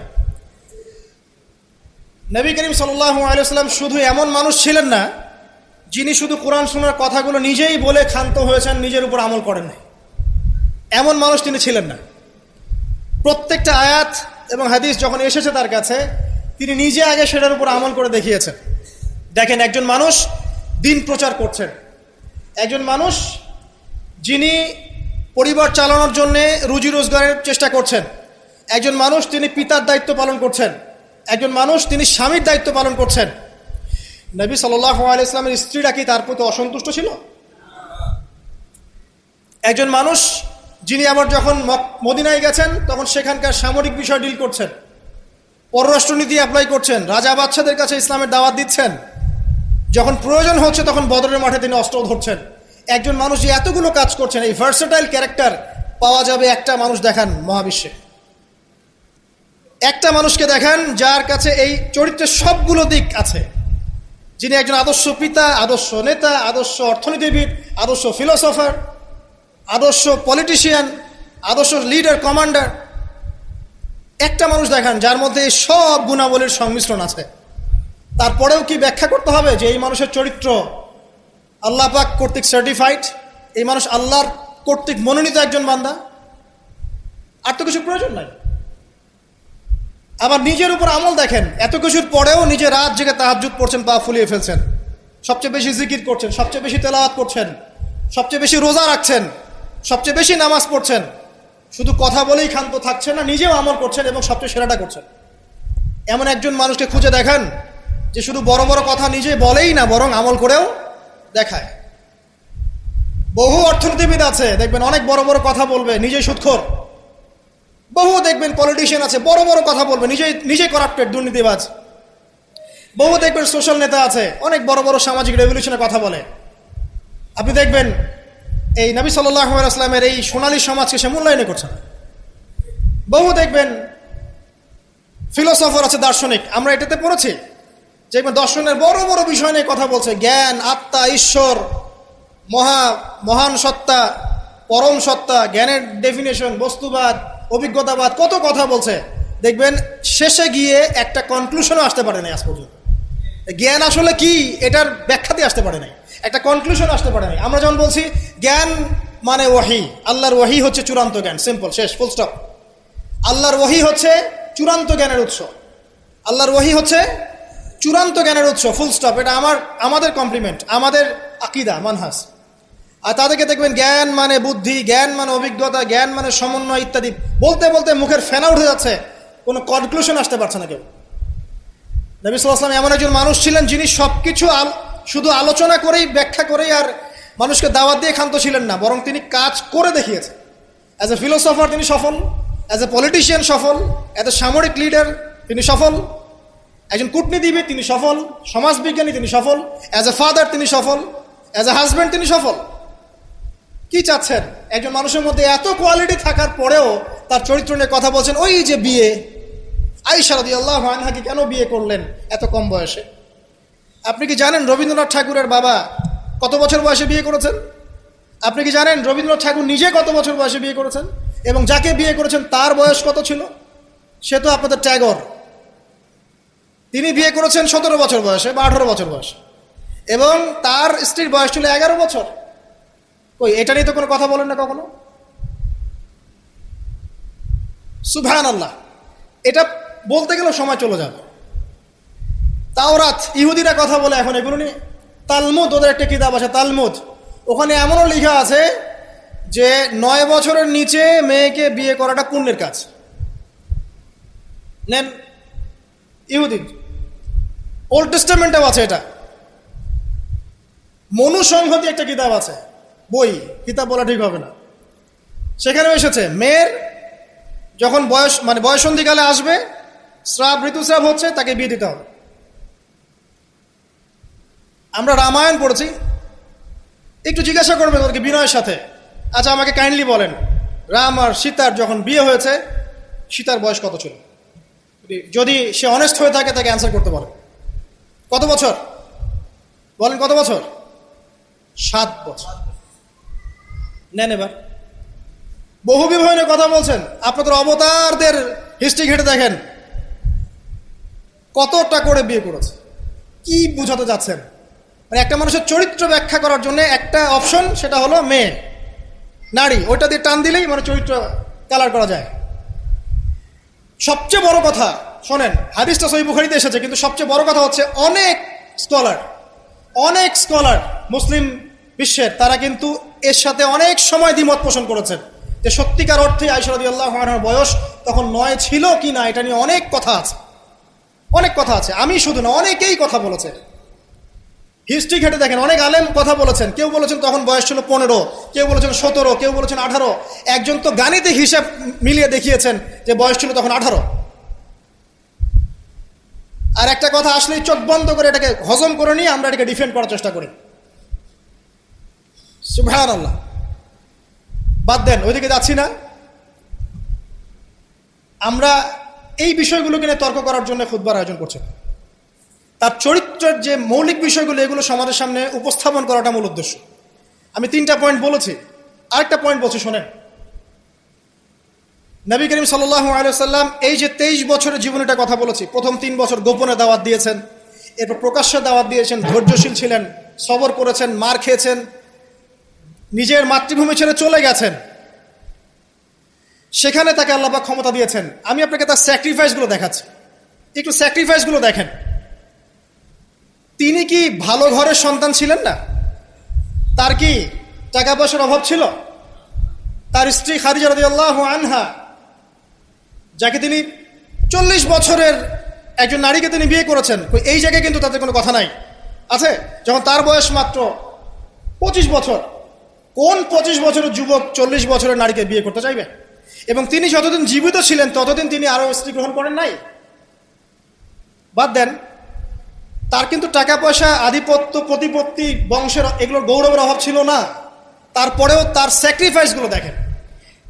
নবী করিম সাল্লাল্লাহু আলাইহি ওয়াসাল্লাম শুধু এমন মানুষ ছিলেন না যিনি শুধু কোরআন শোনার কথাগুলো নিজেই বলে ক্ষান্ত হয়েছেন, নিজের উপর আমল করেন নাই। এমন মানুষ তিনি ছিলেন না। প্রত্যেকটা আয়াত এবং হাদিস যখন এসেছে তার কাছে, তিনি নিজে আগে সেটার উপর আমল করে দেখিয়েছেন। দেখেন, একজন মানুষ দিন প্রচার করছেন, একজন মানুষ যিনি পরিবার চালানোর জন্য রুজি রোজগারের চেষ্টা করছেন, একজন মানুষ তিনি পিতার দায়িত্ব পালন করছেন, একজন মানুষ তিনি স্বামীর দায়িত্ব পালন করছেন। নবী সাল্লাল্লাহু আলাইহি ওয়াসাল্লামের স্ত্রীরা কি তার প্রতি অসন্তুষ্ট ছিল? একজন মানুষ যিনি আবার যখন মদিনায় গেছেন তখন সেখানকার সামরিক বিষয় ডিল করছেন, পররাষ্ট্রনীতি অ্যাপ্লাই করছেন, রাজা বাদশাদের কাছে ইসলামের দাওয়াত দিচ্ছেন, যখন প্রয়োজন হচ্ছে তখন বদরের মাঠে তিনি অস্ত্র ধরছেন। একজন মানুষ যে এতগুলো কাজ করছেন, এই ভার্সেটাইল ক্যারেক্টার পাওয়া যাবে একটা মানুষ দেখান মহাবিশ্বে। একটা মানুষকে দেখান যার কাছে এই চরিত্রের সবগুলো দিক আছে, যিনি একজন আদর্শ পিতা, আদর্শ নেতা, আদর্শ অর্থনীতিবিদ, আদর্শ ফিলোসফার, আদর্শ পলিটিশিয়ান, আদর্শ লিডার, কমান্ডার। একটা মানুষ দেখান যার মধ্যে সব গুণাবলীর সংমিশ্রণ আছে। তারপরেও কি ব্যাখ্যা করতে হবে যে এই মানুষের চরিত্র আল্লাহ পাক কর্তৃক সার্টিফাইড, এই মানুষ আল্লাহর কর্তৃক মনোনীত একজন বান্দা? আর তো কিছু প্রয়োজন নাই। আবার নিজের উপর আমল দেখেন, এত কিছুর পরেও নিজে রাত জেগে তাহাজ্জুদ পড়ছেন, পা ফুলিয়ে ফেলছেন, সবচেয়ে বেশি জিকির করছেন, সবচেয়ে বেশি তেলাওয়াত করছেন, সবচেয়ে বেশি রোজা রাখছেন, সবচেয়ে বেশি নামাজ পড়ছেন। শুধু কথা বলেই ক্ষান্ত থাকছেন না, নিজেও আমল করছেন এবং সবচেয়ে সেরাটা করছেন। এমন একজন মানুষকে খুঁজে দেখান যে শুধু বড় বড় কথা নিজে বলেই না, বরং আমল করেও দেখায়। বহু অর্থনীতিবিদ আছে দেখবেন অনেক বড় বড় কথা বলবে, নিজেই সুদখোর। বহু দেখবেন পলিটিশিয়ান আছে বড় বড় কথা বলবে, নিজে করাপ্টেড, দুর্নীতিবাজ। বহু দেখবেন সোশ্যাল নেতা আছে অনেক বড় বড় সামাজিক রেভলিউশনের কথা বলে। আপনি দেখবেন এই নবী সাল্লাল্লাহু আলাইহি ওয়াসাল্লামের এই সোনালী সমাজকে সে মূল্যায়ন করছে না। বহু দেখবেন ফিলোসফার আছে, দার্শনিক, আমরা এটাতে পড়েছি যে দর্শনের বড় বড় বিষয় নিয়ে কথা বলছে, জ্ঞান, আত্মা, ঈশ্বর, মহান সত্তা, পরম সত্তা, জ্ঞানের ডেফিনেশন, বস্তুবাদ, অভিজ্ঞতাবাদ, কত কথা বলছে। দেখবেন শেষে গিয়ে একটা কনক্লুশনও আসতে পারে নাই আজ পর্যন্ত। জ্ঞান আসলে কি এটার ব্যাখ্যাতে আসতে পারে নাই, একটা কনক্লুশন আসতে পারে নাই। আমরা যেমন বলছি জ্ঞান মানে ওয়াহি, আল্লাহর ওয়াহি হচ্ছে চূড়ান্ত জ্ঞান, সিম্পল, শেষ, ফুল স্টপ। আল্লাহর ওয়াহি হচ্ছে চূড়ান্ত জ্ঞানের উৎস, আল্লাহর ওয়াহি হচ্ছে চূড়ান্ত জ্ঞানের উৎস, ফুল স্টপ। এটা আমাদের কমপ্লিমেন্ট, আমাদের আকীদা, মানহাজ। আর তাদেরকে দেখবেন জ্ঞান মানে বুদ্ধি, জ্ঞান মানে অভিজ্ঞতা, জ্ঞান মানে সমন্বয় ইত্যাদি বলতে বলতে মুখের ফেনা উঠে যাচ্ছে, কোনো কনক্লুশন আসতে পারছে না কেউ। নবী সাল্লাল্লাহু আলাইহি ওয়াসাল্লাম এমন একজন মানুষ ছিলেন যিনি সবকিছু শুধু আলোচনা করেই, ব্যাখ্যা করেই আর মানুষকে দাওয়াত দিয়ে ক্ষান্ত ছিলেন না, বরং তিনি কাজ করে দেখিয়েছেন। অ্যাজ এ ফিলোসফার তিনি সফল, অ্যাজ এ পলিটিশিয়ান সফল, অ্যাজ এ সামরিক লিডার তিনি সফল, একজন কূটনীতিবিদ তিনি সফল, সমাজবিজ্ঞানী তিনি সফল, অ্যাজ এ ফাদার তিনি সফল, অ্যাজ এ হাজব্যান্ড তিনি সফল। কি চাচ্ছেন? একজন মানুষের মধ্যে এত কোয়ালিটি থাকার পরেও তার চরিত্র নিয়ে কথা বলছেন। ওই যে বিয়ে, আয়েশা রাদিয়াল্লাহু আনহাকে কেন বিয়ে করলেন এত কম বয়সে? আপনি কি জানেন রবীন্দ্রনাথ ঠাকুরের বাবা কত বছর বয়সে বিয়ে করেছেন? আপনি কি জানেন রবীন্দ্রনাথ ঠাকুর নিজে কত বছর বয়সে বিয়ে করেছেন? এবং যাকে বিয়ে করেছেন তার বয়স কত ছিল? সে তো আপনাদের ট্যাগর। তিনি বিয়ে করেছেন 17 বছর বয়সে বা 18 বছর বয়সে, এবং তার স্ত্রীর বয়স ছিল 11 বছর। কই, এটা নিয়ে তো কোনো কথা বলেন না কখনো। সুবহানাল্লাহ, এটা বলতে গেলে সময় চলে যাবে। তাওরাত, ইহুদিরা কথা বলে এখন এগুলো নিয়ে। তালমুদ, ওদের একটা কিতাব আছে তালমুদ, ওখানে এমনও লেখা আছে যে 9 বছরের নিচে মেয়েকে বিয়ে করাটা পুণ্যের কাজ। নেন, ইহুদি ওল্ড টেস্টামেন্টেও আছে এটা। মনুসংহতি একটা কিতাব আছে, বই, কিতাব বলা ঠিক হবে না, সেখানেও এসেছে মেয়ের যখন বয়সন্ধিকালে আসবে, ঋতুস্রাব হচ্ছে, তাকে বিয়ে দিতে হবে। আমরা রামায়ণ পড়েছি, একটু জিজ্ঞাসা করবেন ওদেরকে বিনয়ের সাথে, আচ্ছা আমাকে কাইন্ডলি বলেন, রাম আর সীতার যখন বিয়ে হয়েছে সীতার বয়স কত ছিল? যদি সে অনেস্ট হয়ে থাকে তাকে অ্যান্সার করতে পারে। কত বছর বলেন? কত বছর? 7 বছর। নেন এবার বহু বিবাহ নিয়ে কথা বলছেন, আপনাদের অবতারদের হিস্ট্রি ঘেটে দেখেন কতটা করে বিয়ে করেছে। কি বুঝাতে যাচ্ছেন? মানে একটা মানুষের চরিত্র ব্যাখ্যা করার জন্য একটা অপশন, সেটা হলো মেয়ে, নারী, ওইটা দিয়ে টান দিলেই মানে চরিত্র কালার করা যায়। সবচেয়ে বড় কথা শোনেন, হাদিসটা সহিহ বুখারীতে এসেছে, কিন্তু সবচেয়ে বড় কথা হচ্ছে অনেক স্কলার মুসলিম বিশ্বের, তারা কিন্তু এর সাথে অনেক সময় দ্বিমত পোষণ করেছেন যে সত্যিকার অর্থে আয়েশা রাদিয়াল্লাহু আনহার বয়স তখন 9 ছিল কি না, এটা নিয়ে অনেক কথা আছে। আমি শুধু না, অনেকেই কথা বলেছে। হিস্ট্রি ঘেটে দেখেন, অনেক আলেম কথা বলেছেন। কেউ বলেছেন তখন বয়স ছিল 15, কেউ বলেছেন 17, কেউ বলেছেন 18। একজন তো গাণিতিক হিসাব মিলিয়ে দেখিয়েছেন যে বয়স ছিল তখন 18। আর একটা কথা আসলেই চোখ বন্ধ করে এটাকে হজম করে নিয়ে আমরা এটাকে ডিফেন্ড করার চেষ্টা করি। সুবহানাল্লাহ। বাদ দেন, ওইদিকে যাচ্ছি না। আমরা এই বিষয়গুলোকে নিয়ে তর্ক করার জন্য খুতবার আয়োজন করছি। তার চরিত্রের যে মৌলিক বিষয়গুলো, এগুলো সমাজের সামনে উপস্থাপন করাটা মূল উদ্দেশ্য। আমি 3টা পয়েন্ট বলেছি, আরেকটা পয়েন্ট বলছি শোনেন। নবী করিম সাল্লাল্লাহু আলাইহি ওয়াসাল্লাম এই যে 23 বছরের জীবনীটা কথা বলেছি, প্রথম 3 বছর গোপনে দাওয়াত দিয়েছেন, এরপর প্রকাশ্যে দাওয়াত দিয়েছেন, ধৈর্যশীল ছিলেন, সবর করেছেন, মার খেয়েছেন, নিজের মাতৃভূমি ছেড়ে চলে গেছেন, সেখানে তাকে আল্লাহ পাক ক্ষমতা দিয়েছেন। আমি আপনাকে তার স্যাক্রিফাইসগুলো দেখাচ্ছি, একটু স্যাক্রিফাইসগুলো দেখেন। তিনি কি ভালো ঘরের সন্তান ছিলেন না? তার কি টাকা পয়সার অভাব ছিল? তার স্ত্রী খাদিজা রাদিয়াল্লাহু আনহা, যাকে তিনি 40 বছরের একজন নারীকে তিনি বিয়ে করেছেন, এই জায়গায় কিন্তু তাদের কোনো কথা নাই। আছে? যখন তার বয়স মাত্র 25 বছর, কোন 25 বছরের যুবক 40 বছরের নারীকে বিয়ে করতে চাইবে? এবং তিনি যতদিন জীবিত ছিলেন ততদিন তিনি আরো স্ত্রী গ্রহণ করেন নাই। বাদ দেন, তার কিন্তু টাকা পয়সা, আধিপত্য, প্রতিপত্তি, বংশের এগুলোর গৌরবের অভাব ছিল না। তারপরেও তার স্যাক্রিফাইসগুলো দেখেন।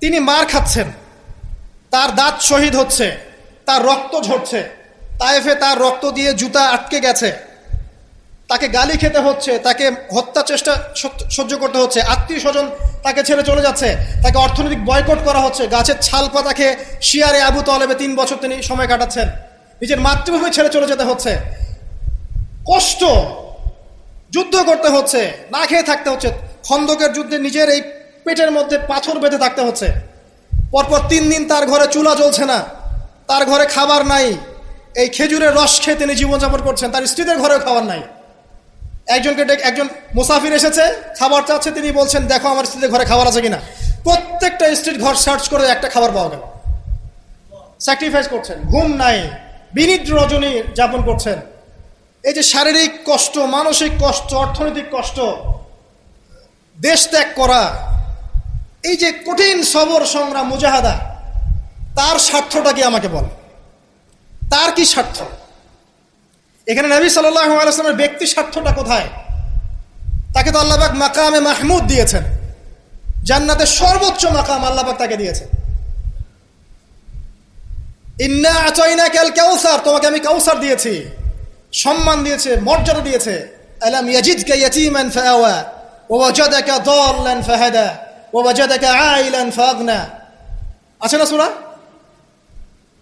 তিনি মার খাচ্ছেন, তার দাঁত শহীদ হচ্ছে, তার রক্ত ঝরছে, তায়েফে তার রক্ত দিয়ে জুতা আটকে গেছে, তাকে গালি খেতে হচ্ছে, তাকে হত্যা চেষ্টা সহ্য করতে হচ্ছে, আত্মীয় স্বজন তাকে ছেড়ে চলে যাচ্ছে, তাকে অর্থনৈতিক বয়কট করা হচ্ছে, গাছের ছাল পাতাকে শিয়ারে আবু তালেবে 3 বছর তিনি সময় কাটাচ্ছেন, নিজের মাতৃভূমি ছেড়ে চলে যেতে হচ্ছে, কষ্ট, যুদ্ধ করতে হচ্ছে, না খেয়ে থাকতে হচ্ছে, খন্দকের যুদ্ধে নিজের এই পেটের মধ্যে পাথর বেঁধে থাকতে হচ্ছে, পরপর 3 দিন তার ঘরে চুলা জ্বলছে না, তার ঘরে খাবার নাই, এই খেজুরের রস খেয়ে তিনি জীবনযাপন করছেন, তার স্ত্রীদের ঘরেও খাবার নাই। একজন মুসাফির এসেছে, খাবার চাচ্ছে, তিনি বলছেন দেখো আমার স্ত্রীদের ঘরে খাবার আছে কিনা। প্রত্যেকটা স্ত্রীর ঘর সার্চ করে একটা খাবার পাওয়া গেল। স্যাক্রিফাইস করছেন, ঘুম নাই, বিনিদ্র রজনী যাপন করছেন। এই যে শারীরিক কষ্ট, মানসিক কষ্ট, অর্থনৈতিক কষ্ট, দেশ ত্যাগ করা, এই যে কঠিন সবর সংগ্রাম, মুজাহাদা, তার স্বার্থটা কি আমাকে বল? তার কি স্বার্থ? এখানে নবী সাল্লাল্লাহু আলাইহি ওয়াসাল্লামের ব্যক্তি স্বার্থটা কোথায়? তাকে তো আল্লাহ পাক মাকামে মাহমুদ দিয়েছেন, জান্নাতের সর্বোচ্চ মাকাম আল্লাহ পাক তাকে দিয়েছেন। ইন্না আতাইনাকাল কাউসার, তোমাকে আমি কাউসার দিয়েছি, সম্মান দিয়েছে, মর্যাদা দিয়েছে। আলাম ইয়াজিদকা ইয়াতীমান ফাআওয়া ওয়া ওয়াজাদাকা দাল্লান ফাহাদা ওয়া ওয়াজাদাকা আইলান ফাগনা। আছে না সূরা?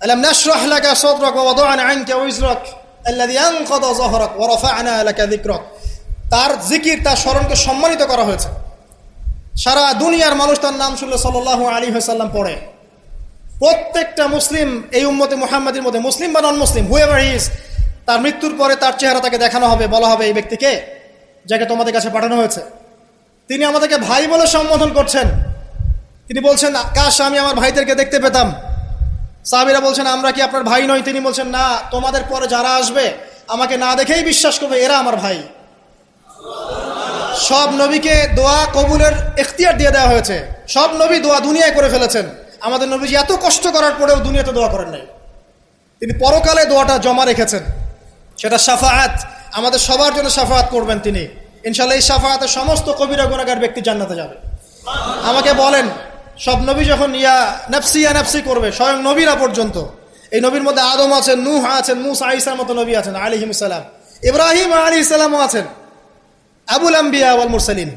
আলাম নাশরাহ লাকা সাদরাক ওয়া ওয়াদা'না আনকা ওয়িজরাক আল্লাযী আনকাযা যাহরাক ওয়া রাফা'না লাকা যিকরাক। তার জিকির, তার স্মরণকে সম্মানিত করা হয়েছে। সারা দুনিয়ার মানুষ তার নাম শুনলে সাল্লাল্লাহু আলাইহি ওয়াসাল্লাম পড়ে। প্রত্যেকটা মুসলিম এই উম্মতে মুহাম্মাদের মধ্যে, মুসলিম বা নন মুসলিম, হুয়েভার হি ইজ, তার মৃত্যুর পরে তার চেহারা তাকে দেখানো হবে, বলা হবে এই ব্যক্তিকে যাকে তোমাদের কাছে পাঠানো হয়েছে। তিনি আমাদেরকে ভাই বলে সম্বোধন করছেন। তিনি বলছেন, কাশ আমি আমার ভাইদেরকে দেখতে পেতাম। সাহাবীরা বলছেন, আমরা কি আপনার ভাই নই? তিনি বলছেন, না, তোমাদের পরে যারা আসবে আমাকে না দেখেই বিশ্বাস করবে এরা আমার ভাই। সব নবীকে দোয়া কবুলের এখতিয়ার দিয়ে দেওয়া হয়েছে। সব নবী দোয়া দুনিয়ায় করে ফেলেছেন। আমাদের নবীজি এত কষ্ট করার পরেও দুনিয়াতে দোয়া করেন নাই। তিনি পরকালে দোয়াটা জমা রেখেছেন, সেটা শাফাআত, আমাদের সবার জন্য শাফাআত করবেন তিনি ইনশাআল্লাহ। এই শাফাআতে সমস্ত কবিরা গুনাহগার ব্যক্তি জান্নাতে যাবে। আমাকে বলেন, সব নবী যখন ইয়া নাফসি করবে, স্বয়ং নবীরা পর্যন্ত, এই নবীর মধ্যে আদম আছেন, নূহ আছেন, মূসা ঈসার মতো নবী আছেন আলাইহিস সালাম, ইব্রাহিম আলাইহিস সালামও আছেন, আবুল আম্বিয়া ওয়াল মুরসালিন।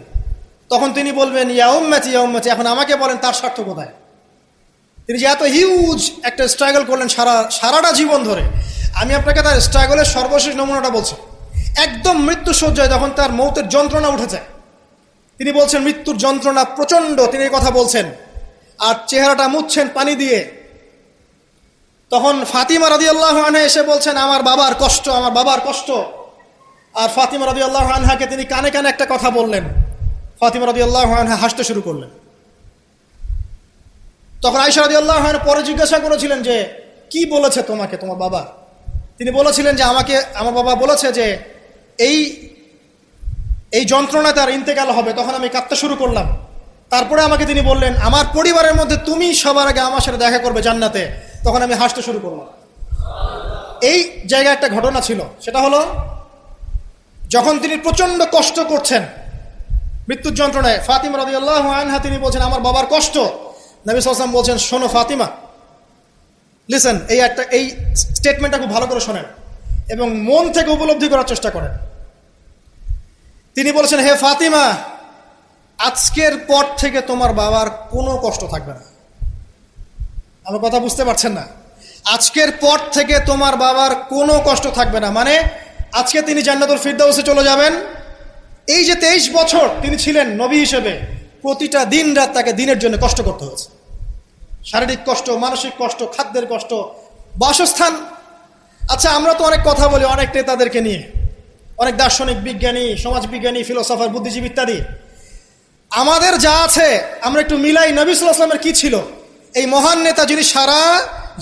তখন তিনি বলবেন, ইয়া উম্মতি ইয়া উম্মতি। এখন আমাকে বলেন তার স্বার্থ কোথায়? তিনি যে এত হিউজ একটা স্ট্রাগল করলেন সারাটা জীবন ধরে। আমি আপনাকে তার স্ট্রাগলের সর্বশেষ নমুনাটা বলছি। একদম মৃত্যু সজ্জায় যখন তার মৌতের যন্ত্রণা উঠে যায়, তিনি বলছেন মৃত্যুর যন্ত্রণা প্রচণ্ড, তিনি এই কথা বলছেন আর চেহারাটা মুছছেন পানি দিয়ে। তখন ফাতিমা রাদিয়াল্লাহু আনহা এসে বলছেন, আমার বাবার কষ্ট, আমার বাবার কষ্ট। আর ফাতিমা রাদিয়াল্লাহু আনহাকে তিনি কানে কানে একটা কথা বললেন। ফাতিমা রাদিয়াল্লাহু আনহা হাসতে শুরু করলেন। তখন আয়েশা রাদিয়াল্লাহু আনহা পরে জিজ্ঞাসা করেছিলেন যে, কি বলেছে তোমাকে তোমার বাবা? তিনি বলেছিলেন যে, আমাকে আমার বাবা বলেছে যে এই যন্ত্রণা তার ইন্তেকাল হবে। তখন আমি কাঁদতে শুরু করলাম। তারপরে আমাকে তিনি বললেন, আমার পরিবারের মধ্যে তুমি সবার আগে আমার সাথে দেখা করবে জান্নাতে। তখন আমি হাসতে শুরু করলাম। এই জায়গায় একটা ঘটনা ছিল, সেটা হলো যখন তিনি প্রচন্ড কষ্ট করছেন মৃত্যুর যন্ত্রণায়, ফাতিমা রাদিয়াল্লাহু আনহা তিনি বলছেন, আমার বাবার কষ্ট। নবী সাল্লাল্লাহু আলাইহি ওয়াসাল্লাম বলছেন, শোনো ফাতিমা, লিসেন, এই স্টেটমেন্টটা খুব ভালো করে শোনেন এবং মন থেকে উপলব্ধি করার চেষ্টা করেন। তিনি বলেছেন, হে ফাতিমা, আজকের পর থেকে তোমার বাবার কোনো কষ্ট থাকবে না। আমার কথা বুঝতে পারছেন না? আজকের পর থেকে তোমার বাবার কোনো কষ্ট থাকবে না, মানে আজকে তিনি জান্নাতুল ফিরদাউসে চলে যাবেন। এই যে 23 বছর তিনি ছিলেন নবী হিসেবে, প্রতিটা দিন রাত তাকে দিনের জন্য কষ্ট করতে হয়েছে। শারীরিক কষ্ট, মানসিক কষ্ট, খাদ্যের কষ্ট, বাসস্থান। আচ্ছা, আমরা তো অনেক কথা বলি অনেক নেতাদেরকে নিয়ে, অনেক দার্শনিক, বিজ্ঞানী, সমাজবিজ্ঞানী, ফিলোসফার, বুদ্ধিজীবী ইত্যাদি। আমাদের যা আছে আমরা একটু মিলাই। নবী সাল্লাল্লাহু আলাইহি ওয়াসাল্লামের কি ছিল? এই মহান নেতা যিনি সারা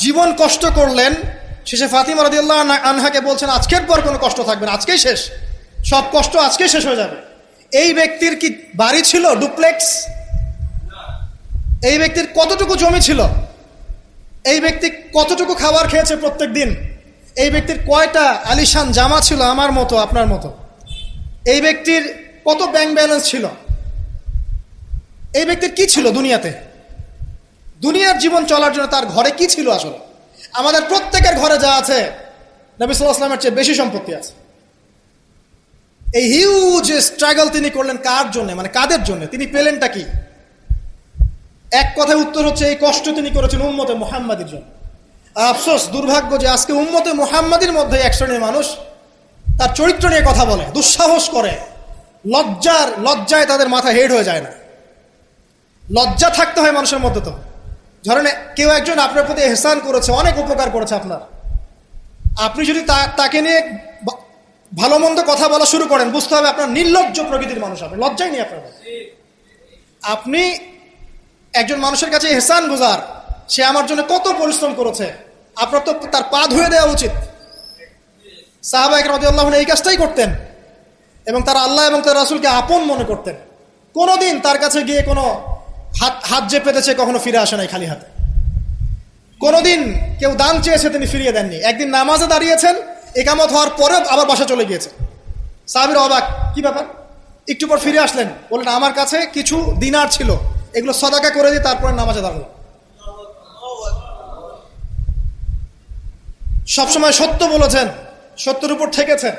জীবন কষ্ট করলেন, শেষে ফাতিমা রাদিয়াল্লাহু আনহাকে বলছেন, আজকের পর কোনো কষ্ট থাকবে না, আজকেই শেষ, সব কষ্ট আজকেই শেষ হয়ে যাবে। এই ব্যক্তির কি বাড়ি ছিল ডুপ্লেক্স? এই ব্যক্তির কতটুকু জমি ছিল? এই ব্যক্তি কতটুকু খাবার খেয়েছে প্রত্যেক দিন? এই ব্যক্তির কয়টা আলিশান জামা ছিল আমার মতো আপনার মতো? এই ব্যক্তির কত ব্যাংক ব্যালেন্স ছিল? এই ব্যক্তির কি ছিল দুনিয়াতে? দুনিয়ার জীবন চলার জন্য তার ঘরে কি ছিল? আসলে আমাদের প্রত্যেকের ঘরে যা আছে, নবী সাল্লাল্লাহু আলাইহি ওয়াসাল্লামের চেয়ে বেশি সম্পত্তি আছে। এই হিউজ স্ট্রাগল তিনি করলেন কার জন্য, মানে কাদের জন্য? তিনি পেলেনটা কি? এক কথায় উত্তর হচ্ছে, এই কষ্ট তিনি করেছেন উম্মতে মুহাম্মাদির জন্য। আফসোস, দুর্ভাগ্য যে আজকে উম্মতে মুহাম্মাদির মধ্যে এক শ্রেণীর মানুষ তার চরিত্র নিয়ে কথা বলে, দুঃসাহস করে, লজ্জায় তাদের মাথা হেড হয়ে যায় না। লজ্জা থাকতে হয় মানুষের মধ্যে। তো ধরেন কেউ একজন আপনার প্রতি এহসান করেছে, অনেক উপকার করেছে আপনার, আপনি যদি তাকে নিয়ে ভালো মন্দ কথা বলা শুরু করেন, বুঝতে হবে আপনার নির্লজ্জ প্রকৃতির মানুষ, আপনি লজ্জাই নেই আপনার। আপনি একজন মানুষের কাছে এহসান গুজার, সে আমার জন্য কত পরিশ্রম করেছে, আপনার তো তার পা ধুয়ে দেওয়া উচিত। সাহাবা একরাম রাদিয়াল্লাহু আনহুম এই কাজটাই করতেন এবং তারা আল্লাহ এবং তার রাসূলকে আপন মনে করতেন। কোনোদিন তার কাছে গিয়ে কোনো হাত যে পেতেছে কখনো ফিরে আসে নাই খালি হাতে। কোনোদিন কেউ দান চেয়েছে তিনি ফিরিয়ে দেননি। একদিন নামাজে দাঁড়িয়েছেন, ইকামত হওয়ার পরে আবার বাসা চলে গিয়েছে। সাহাবীরা অবাক, কি ব্যাপার? একটু পর ফিরে আসলেন, বললেন আমার কাছে কিছু দিনার ছিল, এগুলো সদাকা করে দিয়ে তারপরে নামাজে দাঁড়ালো। সবসময় সত্য বলেছেন, সত্যের উপর ঠেকেছেন,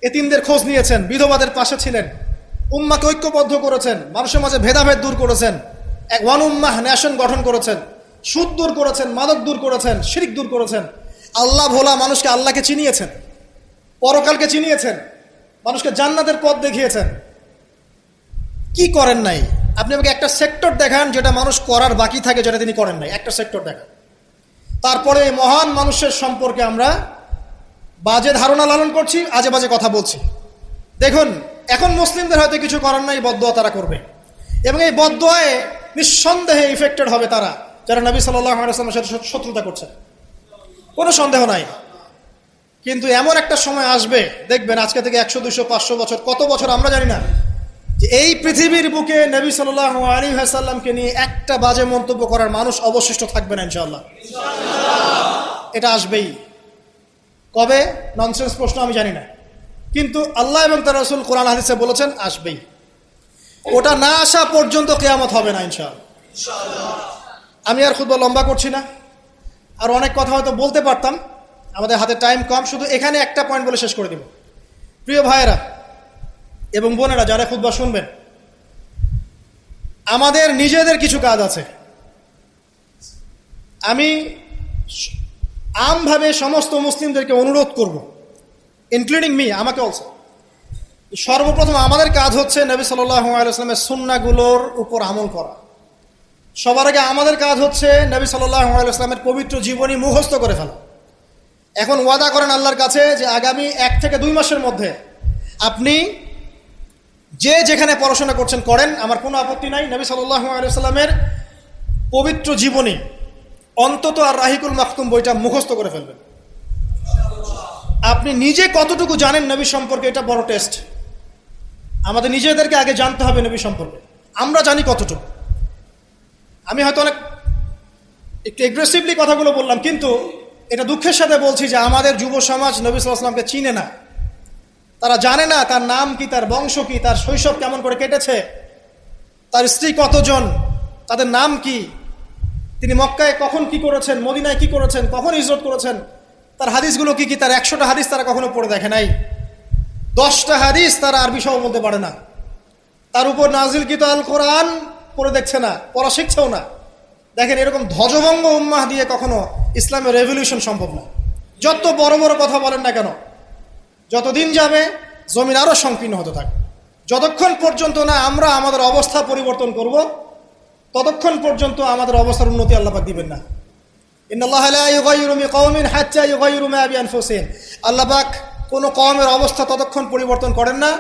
এতিমদের খোঁজ নিয়েছেন, বিধবাদের পাশে ছিলেন, উম্মাকে ঐক্যবদ্ধ করেছেন, মানুষের মাঝে ভেদাভেদ দূর করেছেন, এক ওয়ান উম্মাহ ন্যাশন গঠন করেছেন, সুদ দূর করেছেন, মাদক দূর করেছেন, শিরক দূর করেছেন, আল্লাহ ভোলা মানুষকে আল্লাহকে চিনিয়েছেন, পরকালকে চিনিয়েছেন, মানুষকে জান্নাতের পথ দেখিয়েছেন। কি করেন নাই? আপনি আমাকে একটা সেক্টর দেখান যেটা মানুষ করার বাকি থাকে, যেটা তিনি করেন নাই, একটা সেক্টর দেখান। তারপরে এই মহান মানুষের সম্পর্কে আমরা বাজে ধারণা লালন করছি, আজে বাজে কথা বলছি। দেখুন, এখন মুসলিমদের হয়তো কিছু করার নাই, বদদোয়া তারা করবে, এবং এই বদদোয়ায় নিঃসন্দেহে ইফেক্টেড হবে তারা যারা নবী সাল্লাল্লাহু আলাইহি ওয়াসাল্লামের সাথে শত্রুতা করছে, কোনো সন্দেহ নাই। কিন্তু এমন একটা সময় আসবে, দেখবেন আজকে থেকে 100, 200, 500 বছর, কত বছর আমরা জানি না, যে এই পৃথিবীর বুকে নবী সাল্লাল্লাহু আলাইহি ওয়াসাল্লামকে নিয়ে একটা বাজে মন্তব্য করার মানুষ অবশিষ্ট থাকবে না ইনশাআল্লাহ। এটা আসবেই। কবে? ননসেন্স প্রশ্ন, আমি জানি না, কিন্তু আল্লাহ এবং তার রাসূল কোরআন হাদিসে বলেছেন আসবেই। ওটা না আসা পর্যন্ত কিয়ামত হবে না ইনশাআল্লাহ। আমি আর খুতবা লম্বা করছি না, আর অনেক কথা হয়তো বলতে পারতাম, আমাদের হাতে টাইম কম, শুধু এখানে একটা পয়েন্ট বলে শেষ করে দেব। প্রিয় ভাইয়েরা এবং বোনেরা যারা খুতবা শুনবেন, আমাদের নিজেদের কিছু কাজ আছে। আমি আমভাবে সমস্ত মুসলিমদেরকে অনুরোধ করব, ইনক্লুডিং মি, আমাকে অলসো। সর্বপ্রথম আমাদের কাজ হচ্ছে নবী সাল্লাল্লাহু আলাইহি ওয়াসাল্লামের সুন্নাহগুলোর উপর আমল করা। সবার আগে আমাদের কাজ হচ্ছে নবী সাল্লাল্লাহু আলাইহি ওয়াসাল্লামের পবিত্র জীবনী মুখস্থ করে ফেলা। এখন ওয়াদা করেন আল্লাহর কাছে যে আগামী 1 থেকে 2 মাসের মধ্যে আপনি যে যেখানে পড়াশোনা করছেন করেন, আমার কোনো আপত্তি নাই। নবী সাল্লাল্লাহু আলাইহি ওয়াসাল্লামের পবিত্র জীবনী অন্তত আর রাহিকুল মাখতুম বইটা মুখস্থ করে ফেলবেন। আপনি নিজে কতটুকু জানেন নবী সম্পর্কে, এটা বড় টেস্ট। আমাদের নিজেদেরকে আগে জানতে হবে নবী সম্পর্কে, আমরা জানি কতটুকু। আমি হয়তো অনেক একটু এগ্রেসিভলি কথাগুলো বললাম, কিন্তু এটা দুঃখের সাথে বলছি যে আমাদের যুব সমাজ নবী সাল্লাল্লাহু আলাইহি ওয়াসাল্লামকে চিনে না। তারা জানে না তার নাম কি, তার বংশ কি, তার শৈশব কেমন করে কেটেছে, তার স্ত্রী কতজন, তাদের নাম কি, তিনি মক্কায় কখন কি করেছেন, মদিনায় কি করেছেন, কখন হিজরত করেছেন, তার হাদিসগুলো কি কি। তার 100টা হাদিস তারা কখনো পড়ে দেখে নাই, 10টা হাদিস তারা আরবি সহ বলতে পারে না, তার উপর নাজিলকৃত আল কোরআন পড়ে দেখছে না, পড়া শিখছেও না। দেখেন, এরকম ধ্বজভঙ্গ উম্মাহ দিয়ে কখনো ইসলামের রেভলিউশন সম্ভব না। যত বড় বড় কথা বলেন না কেন, যতদিন যাবে জমিন আরো সংকীর্ণ হতে থাকে। যতক্ষণ পর্যন্ত না আমরা আমাদের অবস্থা পরিবর্তন করব, ততক্ষণ পর্যন্ত আমাদের অবস্থার উন্নতি আল্লাহ পাক দিবেন না। ইন্নাল্লাহা লা ইউগাইয়িরু বিকাওমিন হাত্তা ইউগাইয়িরু মা বিআনফুসিহিম। আল্লাহ পাক কোন কওমের অবস্থা ততক্ষণ পরিবর্তন করেন না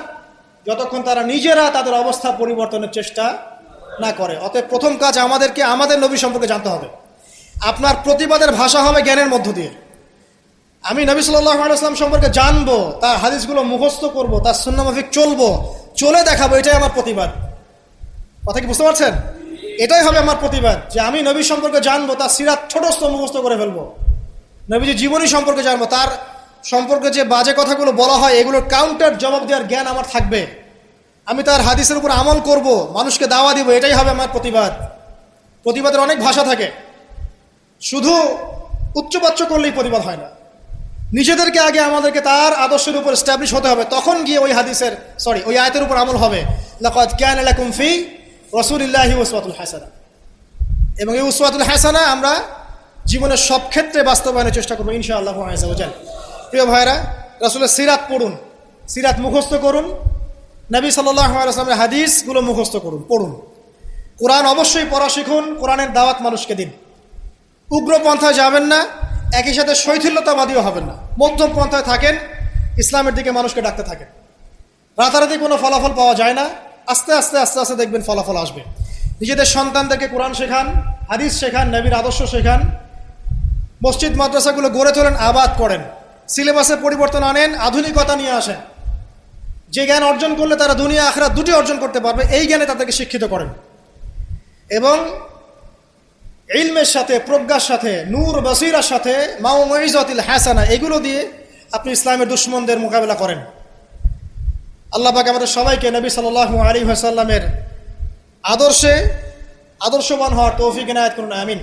যতক্ষণ তারা নিজেরা তাদের অবস্থা পরিবর্তনের চেষ্টা না করে। অতএব প্রথম কাজ আমাদেরকে আমাদের নবী সম্পর্কে জানতে হবে। আপনার প্রতিবাদের ভাষা হবে জ্ঞানের মধ্য দিয়ে। আমি নবী সাল্লাল্লাহু আলাইহি ওয়াসাল্লাম সম্পর্কে জানবো, তার হাদিসগুলো মুখস্থ করব, তার সুন্নাহ মাফিক চলবো, চলে দেখাবো, এটাই আমার প্রতিবাদ। কথা কি বুঝতে পারছেন? এটাই হবে আমার প্রতিবাদ, যে আমি নবী সম্পর্কে জানবো, তার সিরাত ছোটস্থ মুখস্থ করে ফেলবো, নবীজি জীবনী সম্পর্কে জানবো, তার সম্পর্কে যে বাজে কথাগুলো বলা হয় এগুলোর কাউন্টার জবাব দেওয়ার জ্ঞান আমার থাকবে। আমি তার হাদিসের উপর আমল করব, মানুষকে দাওয়া দিব, এটাই হবে আমার প্রতিবাদ। প্রতিবাদের অনেক ভাষা থাকে, শুধু উচ্চবাচ্য করলেই প্রতিবাদ হয় না। নিজেদেরকে আগে আমাদেরকে তার আদর্শের উপর এস্টাবলিশ হতে হবে, তখন গিয়ে ওই আয়াতের উপর আমল হবে। লাকাদ কানা লাকুম ফি রাসূলিল্লাহি উসওয়াতুল হাসানা। এবং এই উসওয়াতুল হাসানা আমরা জীবনের সব ক্ষেত্রে বাস্তবায়নের চেষ্টা করবো ইনশাআল্লাহু আযজা ওয়া জাল। প্রিয় ভাইরা, রাসূলের সিরাত পড়ুন, সিরাত মুখস্থ করুন, নবী সাল্লাল্লাহু আলাইহি ওয়াসাল্লামের হাদিসগুলো মুখস্থ করুন, পড়ুন। কোরআন অবশ্যই পড়া শিখুন, কোরআনের দাওয়াত মানুষকে দিন। উগ্র পন্থায় যাবেন না, একই সাথে শৈথিল্যতাবাদীও হবেন না, মধ্যম পন্থায় থাকেন, ইসলামের দিকে মানুষকে ডাকতে থাকেন। রাতারাতি কোনো ফলাফল পাওয়া যায় না, আস্তে আস্তে আস্তে আস্তে দেখবেন ফলাফল আসবে। নিজেদের সন্তানদেরকে কোরআন শেখান, হাদিস শেখান, নবীর আদর্শ শেখান, মসজিদ মাদ্রাসাগুলো গড়ে তোলেন, আবাদ করেন, সিলেবাসে পরিবর্তন আনেন, আধুনিকতা নিয়ে আসেন। যে জ্ঞান অর্জন করলে তারা দুনিয়া আখিরাত দুটি অর্জন করতে পারবে, এই জ্ঞানে তাদেরকে শিক্ষিত করেন। এবং ইলমের সাথে, প্রজ্ঞার সাথে, নূর বসিরার সাথে, মাউইজাতুল হাসানা, এগুলো দিয়ে আপনি ইসলামের দুশমনদের মোকাবেলা করেন। আল্লাহ পাক আমাদের সবাইকে নবী সাল্লাল্লাহু আলাইহি ওয়াসাল্লামের আদর্শে আদর্শবান হওয়ার তৌফিক এনায়েত করুন, আমিন।